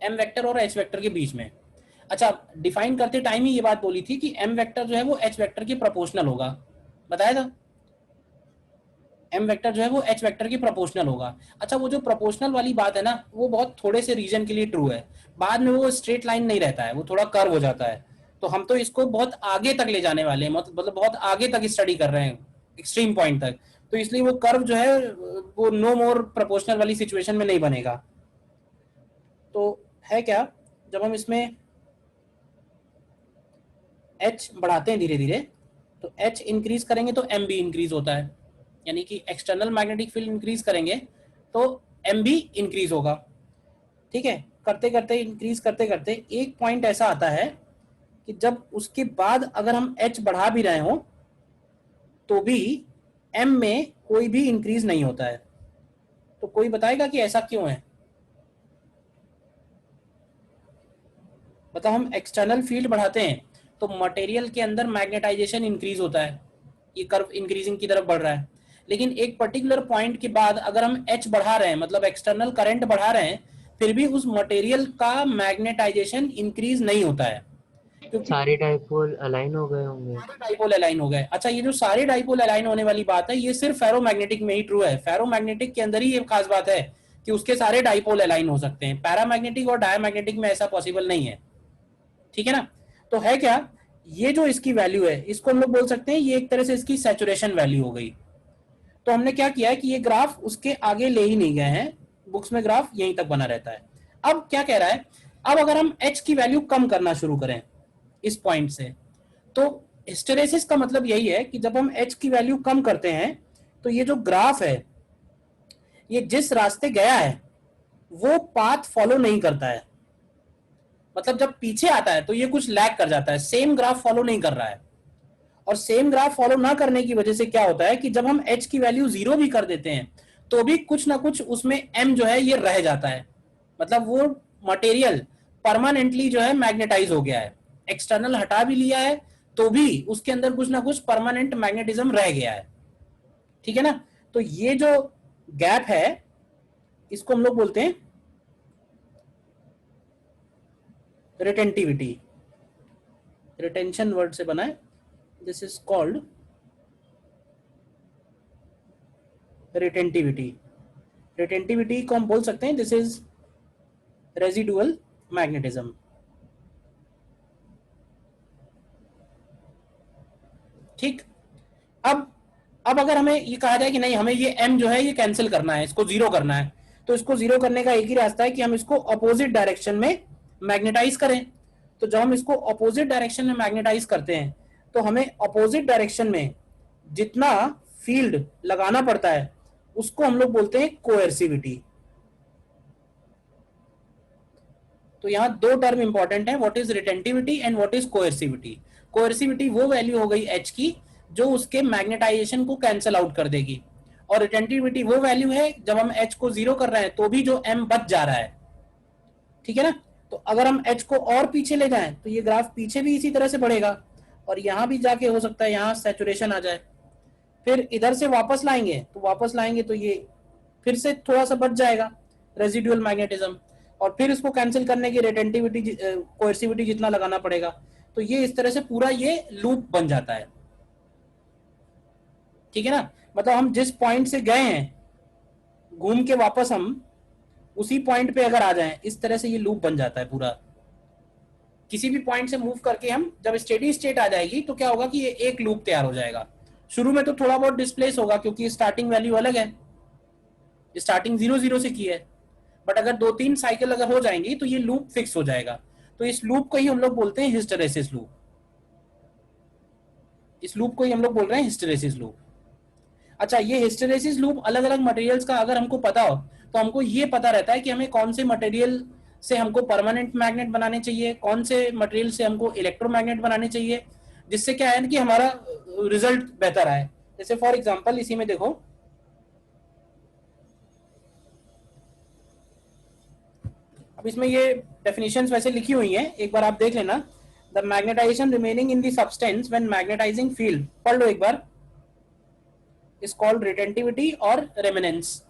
एम वेक्टर और एच वेक्टर के बीच में। अच्छा, डिफाइन करते टाइम ही ये बात बोली थी कि एम वेक्टर जो है वो एच वेक्टर के प्रोपोर्शनल होगा, बताया था। एम वेक्टर जो है वो एच वेक्टर के प्रोपोर्शनल होगा। अच्छा, वो जो प्रोपोर्शनल वाली बात है ना वो बहुत थोड़े से रीजन के लिए ट्रू है, बाद में वो स्ट्रेट लाइन नहीं रहता है, वो थोड़ा कर्व हो जाता है। तो हम तो इसको बहुत आगे तक ले जाने वाले हैं, मतलब बहुत आगे तक स्टडी कर रहे हैं, एक्सट्रीम पॉइंट तक, तो इसलिए वो कर्व जो है वो नो मोर प्रोपोर्शनल वाली सिचुएशन में नहीं बनेगा। तो है क्या, जब हम इसमें एच बढ़ाते हैं धीरे धीरे तो एच इंक्रीज करेंगे तो एम भी इंक्रीज होता है, यानी कि एक्सटर्नल मैग्नेटिक फील्ड इंक्रीज करेंगे तो एम भी इंक्रीज होगा। ठीक है, करते करते इंक्रीज करते करते एक पॉइंट ऐसा आता है कि जब उसके बाद अगर हम एच बढ़ा भी रहे हो तो भी एम में कोई भी इंक्रीज नहीं होता है। तो कोई बताएगा कि ऐसा क्यों है, बताओ। हम एक्सटर्नल फील्ड बढ़ाते हैं तो मटेरियल के अंदर मैग्नेटाइजेशन इंक्रीज होता है, ये कर्व इंक्रीजिंग की तरफ बढ़ रहा है, लेकिन एक पर्टिकुलर पॉइंट के बाद अगर हम एच बढ़ा रहे हैं, मतलब एक्सटर्नल करंट बढ़ा रहे हैं, फिर भी उस मटेरियल का मैग्नेटाइजेशन इंक्रीज नहीं होता है, क्योंकि सारे डाइपोल अलाइन हो गए होंगे। सारे डाइपोल अलाइन हो गए। अच्छा, ये जो सारे डाइपोल अलाइन होने वाली बात है ये सिर्फ फेरोमैग्नेटिक में ही ट्रू है, फेरोमैग्नेटिक के अंदर ही ये खास बात है कि उसके सारे डाइपोल अलाइन हो सकते हैं, पैरामैग्नेटिक और डायमैग्नेटिक में ऐसा पॉसिबल नहीं है। ठीक है ना। तो है क्या, ये जो इसकी वैल्यू है इसको हम लोग बोल सकते हैं ये एक तरह से इसकी सैचुरेशन वैल्यू हो गई। तो हमने क्या किया है कि ये ग्राफ उसके आगे ले ही नहीं गए हैं, बुक्स में ग्राफ यहीं तक बना रहता है। अब क्या कह रहा है, अब अगर हम h की वैल्यू कम करना शुरू करें इस पॉइंट से, तो हिस्टेरेसिस का मतलब यही है कि जब हम एच की वैल्यू कम करते हैं तो ये जो ग्राफ है ये जिस रास्ते गया है वो पाथ फॉलो नहीं करता है, मतलब जब पीछे आता है तो ये कुछ लैग कर जाता है, सेम ग्राफ फॉलो नहीं कर रहा है। और सेम ग्राफ फॉलो ना करने की वजह से क्या होता है कि जब हम एच की वैल्यू 0 भी कर देते हैं तो भी कुछ ना कुछ उसमें एम जो है ये रह जाता है, मतलब वो मटेरियल परमानेंटली जो है मैग्नेटाइज हो गया है, एक्सटर्नल हटा भी लिया है तो भी उसके अंदर कुछ ना कुछ परमानेंट मैग्नेटिज्म रह गया है। ठीक है ना। तो ये जो गैप है इसको हम लोग बोलते हैं रिटेंटिविटी, रिटेंशन वर्ड से बना है, this is called retentivity. Retentivity को हम बोल सकते हैं दिस इज रेजिडुअल मैग्नेटिज्म। ठीक। अब अगर हमें ये कहा जाए कि नहीं हमें ये m जो है ये कैंसिल करना है, इसको जीरो करना है, तो इसको जीरो करने का एक ही रास्ता है कि हम इसको अपोजिट डायरेक्शन में मैग्नेटाइज करें। तो जब हम इसको अपोजिट डायरेक्शन में मैग्नेटाइज करते हैं तो हमें अपोजिट डायरेक्शन में जितना फील्ड लगाना पड़ता है उसको हम लोग बोलते हैं कोएर्सिविटी। तो यहाँ दो टर्म इंपॉर्टेंट है, what is retentivity and what is coercivity. Coercivity वो वैल्यू हो गई एच की जो उसके मैग्नेटाइजेशन को कैंसिल आउट कर देगी, और रिटेंटिविटी वो वैल्यू है जब हम एच को जीरो कर रहे हैं तो भी जो एम बच जा रहा है। ठीक है ना। तो अगर हम एच को और पीछे ले जाएं तो ये ग्राफ पीछे भी इसी तरह से बढ़ेगा और यहाँ भी जाके हो सकता है यहाँ सैचुरेशन आ जाए, फिर इधर से वापस लाएंगे तो ये फिर से थोड़ा सा बच जाएगा रेजिडुअल मैग्नेटिज्म, और फिर इसको कैंसिल करने की रिटेंटिविटी कोएर्सिविटी जितना लगाना पड़ेगा। तो ये इस तरह से पूरा ये लूप बन जाता है। ठीक है ना। मतलब हम जिस पॉइंट से गए हैं घूम के वापस हम उसी पॉइंट पे अगर आ जाएं इस तरह से ये लूप बन जाता है पूरा। किसी भी पॉइंट से मूव करके हम जब स्टेडी स्टेट आ जाएगी तो क्या होगा कि ये एक लूप तैयार हो जाएगा। शुरू में तो थोड़ा बहुत डिस्प्लेस होगा क्योंकि स्टार्टिंग वैल्यू अलग है, स्टार्टिंग 0 0 से की है, बट अगर 2 3 साइकिल अगर हो जाएंगी तो ये लूप फिक्स हो जाएगा। तो इस लूप को ही हम लोग बोलते हैं हिस्टेरेसिस लूप। इस लूप को ही हम लोग बोल रहे हैं हिस्टेरेसिस लूप। अच्छा, ये हिस्टेरेसिस लूप अलग अलग मटेरियल्स का अगर हमको पता हो तो हमको ये पता रहता है कि हमें कौन से मटेरियल से हमको परमानेंट मैग्नेट बनाने चाहिए, कौन से मटेरियल से हमको इलेक्ट्रोमैग्नेट बनाने चाहिए, जिससे क्या है कि हमारा रिजल्ट बेहतर आए। जैसे फॉर एग्जांपल इसी में देखो, अब इसमें ये डेफिनेशंस वैसे लिखी हुई हैं, एक बार आप देख लेना। The magnetization remaining in the substance when magnetizing field, पढ़ लो एक बार, इज कॉल्ड रिटेंटिविटी और रेमिनेंस।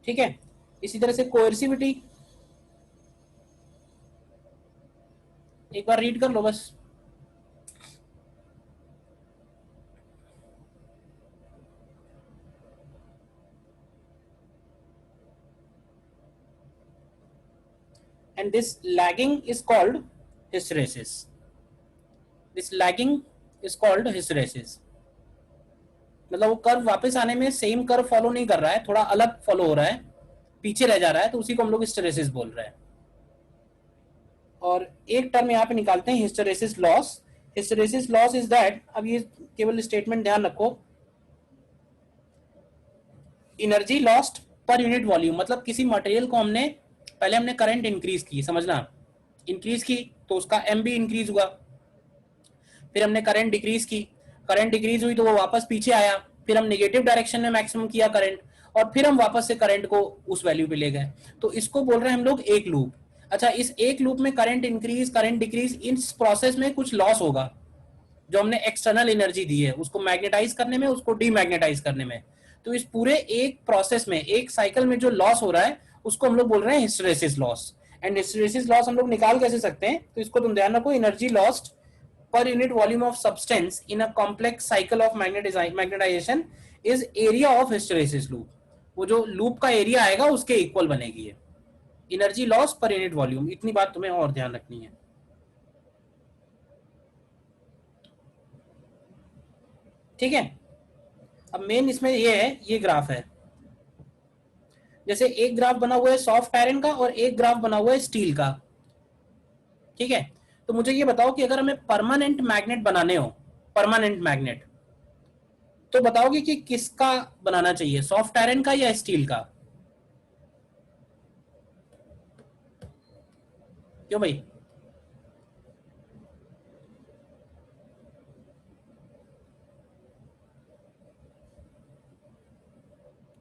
ठीक है। इसी तरह से कोएर्सिविटी एक बार रीड कर लो बस। and this lagging is called hysteresis. This lagging is called hysteresis। मतलब वो कर्व वापस आने में सेम कर्व फॉलो नहीं कर रहा है, थोड़ा अलग फॉलो हो रहा है, पीछे रह जा रहा है, तो उसी को हम लोग हिस्टेरेसिस बोल रहे हैं। और एक टर्म यहाँ पे निकालते हैं hysteresis loss. Hysteresis loss is that, अब ये केवल स्टेटमेंट ध्यान रखो, एनर्जी लॉस्ट पर यूनिट वॉल्यूम। मतलब किसी मटेरियल को हमने पहले हमने करंट इंक्रीज की, समझना, इंक्रीज की तो उसका एम भी इंक्रीज हुआ, फिर हमने करंट डिक्रीज की, करंट डिक्रीज हुई तो वो वापस पीछे आया, फिर हम नेगेटिव डायरेक्शन में मैक्सिमम किया करंट, और फिर हम वापस से करंट को उस वैल्यू पे ले गए। तो इसको बोल रहे हैं हम लोग एक लूप। अच्छा, इस एक लूप में करंट इंक्रीज करंट डिक्रीज, इस प्रोसेस में कुछ लॉस होगा जो हमने एक्सटर्नल एनर्जी दी है उसको मैग्नेटाइज करने में, उसको डीमैग्नेटाइज करने में। तो इस पूरे एक प्रोसेस में, एक साइकिल में जो लॉस हो रहा है उसको हम लोग बोल रहे हैं hysteresis loss. And hysteresis loss हम लोग निकाल कैसे सकते हैं, तो इसको तुम ध्यान रखो, energy lost per unit volume of substance in a complex cycle of magnetization is area of hysteresis loop। वो जो लूप का एरिया आएगा उसके इक्वल बनेगी ये एनर्जी लॉस पर यूनिट वॉल्यूम। इतनी बात तुम्हें और ध्यान रखनी है। ठीक है। अब मेन इसमें ये है, ये ग्राफ है, जैसे एक ग्राफ बना हुआ है सॉफ्ट आयरन का और एक ग्राफ बना हुआ है स्टील का, ठीक है। तो मुझे ये बताओ कि अगर हमें परमानेंट मैग्नेट बनाने हो, परमानेंट मैग्नेट, तो बताओगे कि किसका बनाना चाहिए, सॉफ्ट आयरन का या स्टील का? क्यों भाई?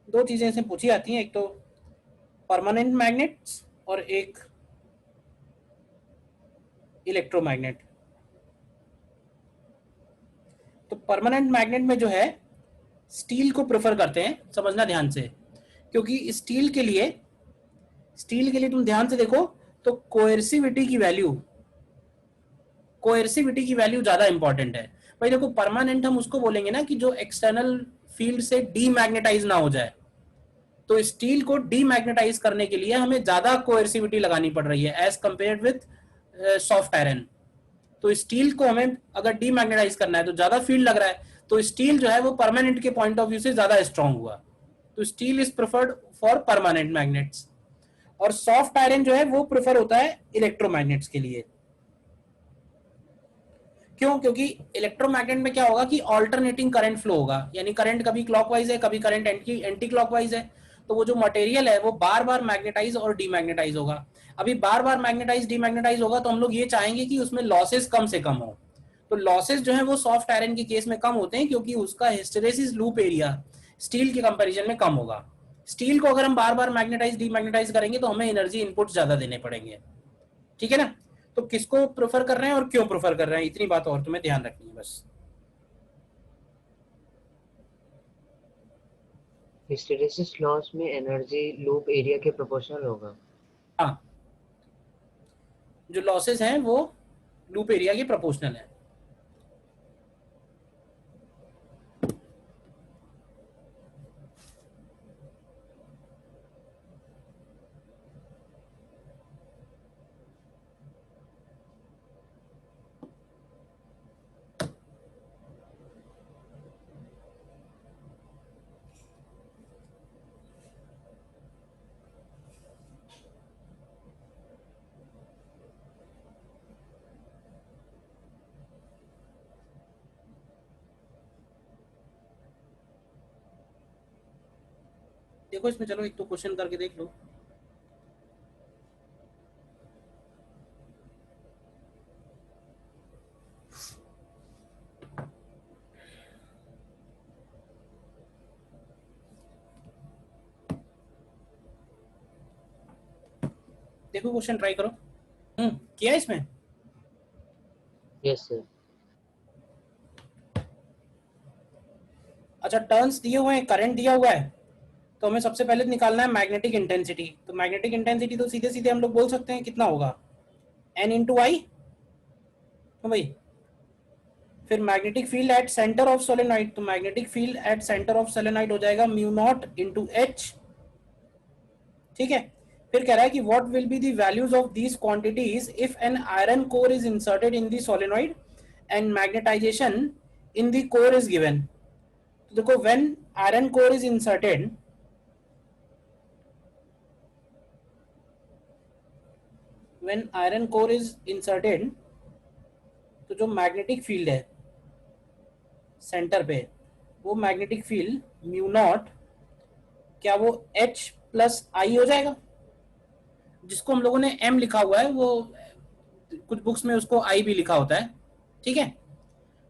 दो चीजें इसमें पूछी जाती हैं, एक तो परमानेंट मैग्नेट्स और एक इलेक्ट्रोमैग्नेट। तो परमानेंट मैग्नेट में जो है स्टील को प्रेफर करते हैं, समझना ध्यान से, क्योंकि स्टील के लिए तुम ध्यान से देखो तो कोएर्सिविटी की वैल्यू ज्यादा इंपॉर्टेंट है। भाई देखो, परमानेंट हम उसको बोलेंगे ना कि जो एक्सटर्नल फील्ड से डीमैग्नेटाइज ना हो जाए, तो स्टील को डीमैग्नेटाइज करने के लिए हमें ज्यादा कोएर्सिविटी लगानी पड़ रही है as compare with soft iron. तो स्टील को हमें अगर डीमैग्नेटाइज करना है तो ज्यादा फील्ड लग रहा है, तो स्टील जो है वो परमानेंट के पॉइंट ऑफ व्यू से ज्यादा स्ट्रांग हुआ, तो steel is preferred for permanent magnets. और सॉफ्ट आयरन जो है वो प्रेफर होता है इलेक्ट्रोमैग्नेट्स के लिए। क्यों? क्योंकि इलेक्ट्रोमैग्नेट में क्या होगा कि ऑल्टरनेटिंग करंट फ्लो होगा, यानी करंट कभी क्लॉकवाइज है, कभी करंट एंटी क्लॉकवाइज है, तो वो जो मटेरियल है वो बार बार मैग्नेटाइज और डीमैग्नेटाइज होगा। अभी बार बार मैग्नेटाइज डीमैग्नेटाइज होगा तो हम लोग ये चाहेंगे कि उसमें लॉसेस कम से कम हो। तो लॉसेस जो है वो सॉफ्ट आयरन के केस में कम होते हैं, क्योंकि उसका हिस्टेरेसिस लूप एरिया स्टील के कंपेरिजन में कम होगा। स्टील को अगर हम बार बार मैग्नेटाइज डीमैग्नेटाइज करेंगे तो हमें एनर्जी इनपुट ज्यादा देने पड़ेंगे, ठीक है ना। तो किसको प्रेफर कर रहे हैं और क्यों प्रेफर कर रहे हैं, इतनी बात और तुम्हें ध्यान रखनी है बस। हिस्टैरिसीस लॉस में एनर्जी लूप एरिया के प्रोपोर्शनल होगा। हाँ, जो लॉसेस हैं वो लूप एरिया के प्रोपोर्शनल है। देखो इसमें, चलो एक तो क्वेश्चन करके देख लो। देखो क्वेश्चन ट्राई करो। किया इसमें? Yes sir. अच्छा, टर्न्स दिए हुए हैं, करंट दिया हुआ है, तो हमें सबसे पहले तो निकालना है मैग्नेटिक इंटेंसिटी। तो मैग्नेटिक इंटेंसिटी तो सीधे सीधे हम लोग बोल सकते हैं कितना होगा, एन इंटू आई। तो भाई फिर magnetic field at centre of solenoid, तो magnetic field at centre of solenoid हो जाएगा म्यू नॉट इंटू एच, ठीक है। फिर कह रहा है कि what will be the values of these quantities if an iron core is inserted in the solenoid and magnetization in the core is given. तो देखो, when iron core is inserted, when iron core is inserted, तो जो magnetic field है centre पे, वो magnetic field mu naught, क्या वो H plus आई हो जाएगा, जिसको हम लोगों ने एम लिखा हुआ है, वो कुछ बुक्स में उसको आई भी लिखा होता है, ठीक है।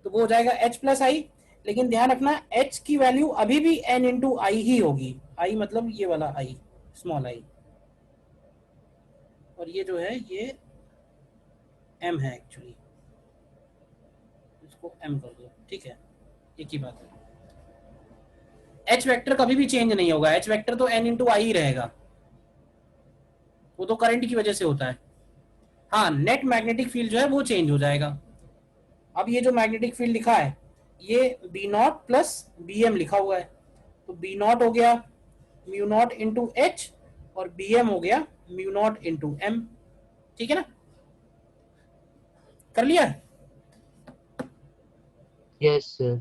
तो वो हो जाएगा एच प्लस आई। लेकिन ध्यान रखना, एच की वैल्यू अभी भी एन इंटू आई ही होगी, आई मतलब ये वाला आई, स्मॉल आई, और ये जो है ये एम है एक्चुअली, इसको एम कर दो, ठीक है, एक ही बात है। एच वेक्टर कभी भी चेंज नहीं होगा, एच वेक्टर तो एन इंटू आई ही रहेगा, वो तो करंट की वजह से होता है। हाँ, नेट मैग्नेटिक फील्ड जो है वो चेंज हो जाएगा। अब ये जो मैग्नेटिक फील्ड लिखा है, ये B naught plus B M लिखा हुआ है, तो बी नॉट हो गया म्यू नॉट इंटू एच, और बी एम हो गया म्यू नॉट इंटू एम, ठीक है ना। कर लिया? Yes sir.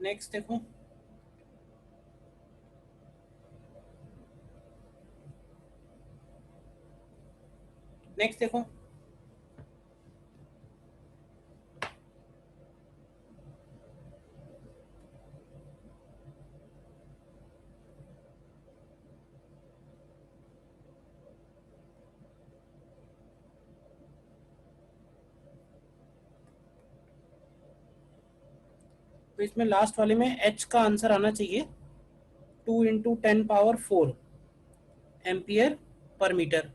नेक्स्ट देखो, नेक्स्ट देखो, तो इसमें लास्ट वाले में एच का आंसर आना चाहिए 2 × 10⁴ एम्पियर पर मीटर,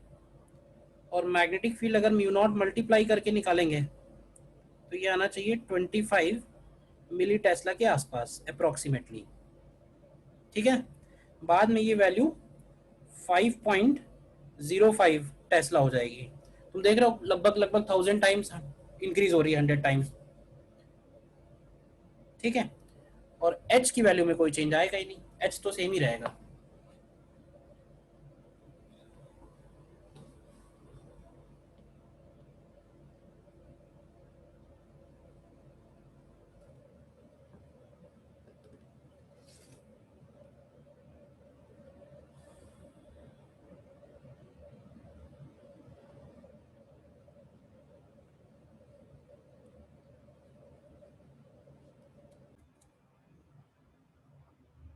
और मैग्नेटिक फील्ड अगर म्यू नॉट मल्टीप्लाई करके निकालेंगे तो ये आना चाहिए 25 मिली टेस्ला के आसपास अप्रोक्सीमेटली। ठीक है, बाद में ये वैल्यू 5.05 टेस्ला हो जाएगी। तुम देख रहे हो लगभग लगभग 1000 टाइम्स इंक्रीज हो रही है, 100 टाइम्स। ठीक है, और एच की वैल्यू में कोई चेंज आएगा ही नहीं, एच तो सेम ही रहेगा।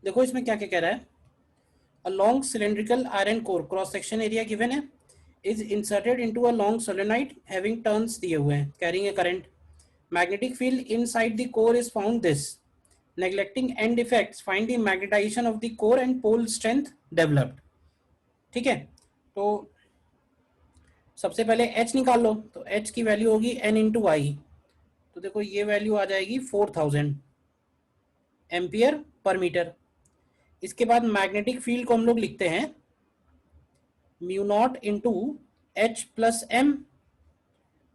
देखो इसमें क्या क्या कह रहा है, a long cylindrical iron core cross section area given है, is inserted into a long solenoid having turns दिए हुए हैं carrying a current, magnetic field inside the core is found this, neglecting end effects find the magnetization of the core and pole strength developed। ठीक है, तो सबसे पहले H निकाल लो, तो H की वैल्यू होगी N×I, तो देखो ये वैल्यू आ जाएगी 4000 एम्पियर पर मीटर। इसके बाद मैग्नेटिक फील्ड को हम लोग लिखते हैं mu naught into H plus M,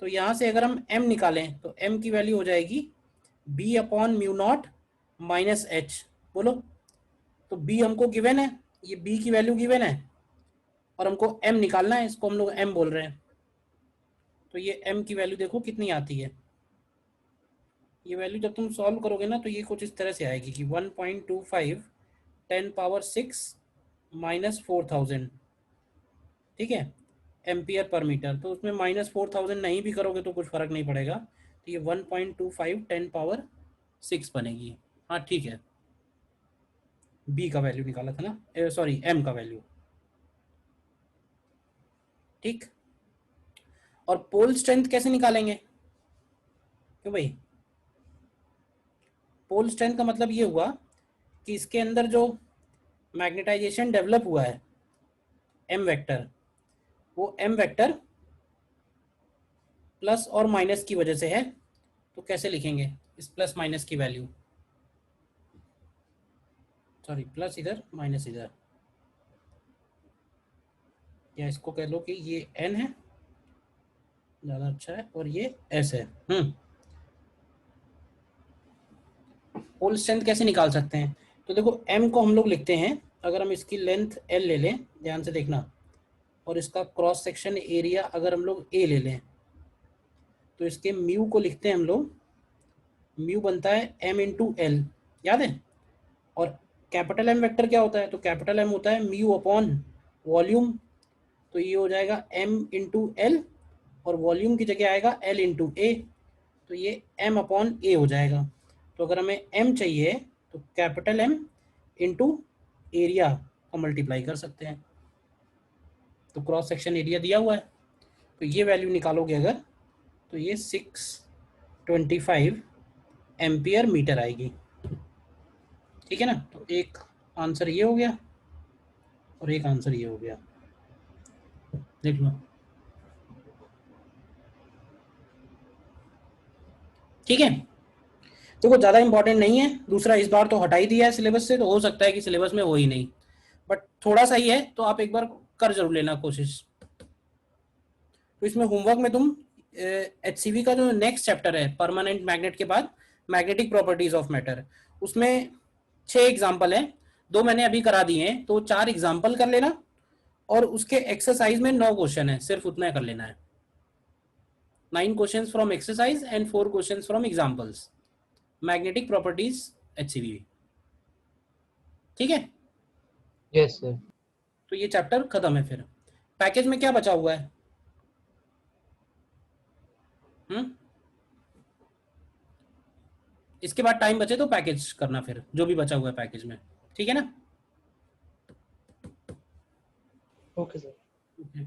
तो यहां से अगर हम m निकालें तो m की वैल्यू हो जाएगी B/μ0 माइनस एच। बोलो, तो b हमको गिवन है, ये b की वैल्यू गिवन है और हमको m निकालना है, इसको हम लोग m बोल रहे हैं। तो ये m की वैल्यू देखो कितनी आती है, ये वैल्यू जब तुम सॉल्व करोगे ना तो ये कुछ इस तरह से आएगी कि 1.25 10⁻6 माइनस 4000। ठीक है, एम्पियर पर मीटर, तो उसमें -4000 नहीं भी करोगे तो कुछ फर्क नहीं पड़ेगा, तो ये 1.25 10⁻6 बनेगी। हाँ ठीक है, बी का वैल्यू निकाला था ना, सॉरी एम का वैल्यू। ठीक, और पोल स्ट्रेंथ कैसे निकालेंगे, क्यों भाई, पोल स्ट्रेंथ का मतलब ये हुआ कि इसके अंदर जो मैग्नेटाइजेशन डेवलप हुआ है एम वेक्टर, वो एम वेक्टर प्लस और माइनस की वजह से है। तो कैसे लिखेंगे इस प्लस माइनस की वैल्यू, सॉरी प्लस इधर माइनस इधर, या इसको कह लो कि ये n है, ज़्यादा अच्छा है, और ये s है। पोल स्ट्रेंथ कैसे निकाल सकते हैं, तो देखो m को हम लोग लिखते हैं, अगर हम इसकी लेंथ l ले लें, ध्यान से देखना, और इसका क्रॉस सेक्शन एरिया अगर हम लोग a ले लें, तो इसके म्यू को लिखते हैं हम लोग, म्यू बनता है m×l, याद है। और कैपिटल एम वेक्टर क्या होता है, तो कैपिटल एम होता है म्यू अपॉन वॉल्यूम, तो ये हो जाएगा m×l, और वॉल्यूम की जगह आएगा l×a, तो ये m/a हो जाएगा। तो अगर हमें m चाहिए तो कैपिटल M इंटू एरिया का मल्टीप्लाई कर सकते हैं, तो क्रॉस सेक्शन एरिया दिया हुआ है, तो ये वैल्यू निकालोगे अगर, तो ये 625 एम्पियर मीटर आएगी। ठीक है ना, तो एक आंसर ये हो गया और एक आंसर ये हो गया, देख लो। ठीक है, देखो तो ज़्यादा इंपॉर्टेंट नहीं है, दूसरा इस बार तो हटा ही दिया है सिलेबस से, तो हो सकता है कि सिलेबस में हो ही नहीं, बट थोड़ा सा ही है, तो आप एक बार कर जरूर लेना कोशिश। तो इसमें होमवर्क में तुम HCV का जो नेक्स्ट चैप्टर है परमानेंट मैग्नेट के बाद मैग्नेटिक प्रॉपर्टीज ऑफ मैटर, उसमें 6 एग्जाम्पल हैं, 2 मैंने अभी करा दिए हैं, तो 4 एग्जाम्पल कर लेना, और उसके एक्सरसाइज में 9 क्वेश्चन है, सिर्फ उतना कर लेना है। 9 question from exercise and 4 question from examples, magnetic properties HCV। ठीक है, यस सर। तो ये चैप्टर खत्म है। फिर पैकेज में क्या बचा हुआ है? हम्म, इसके बाद टाइम बचे तो पैकेज करना, फिर जो भी बचा हुआ है पैकेज में। ठीक है ना? Okay sir. Okay.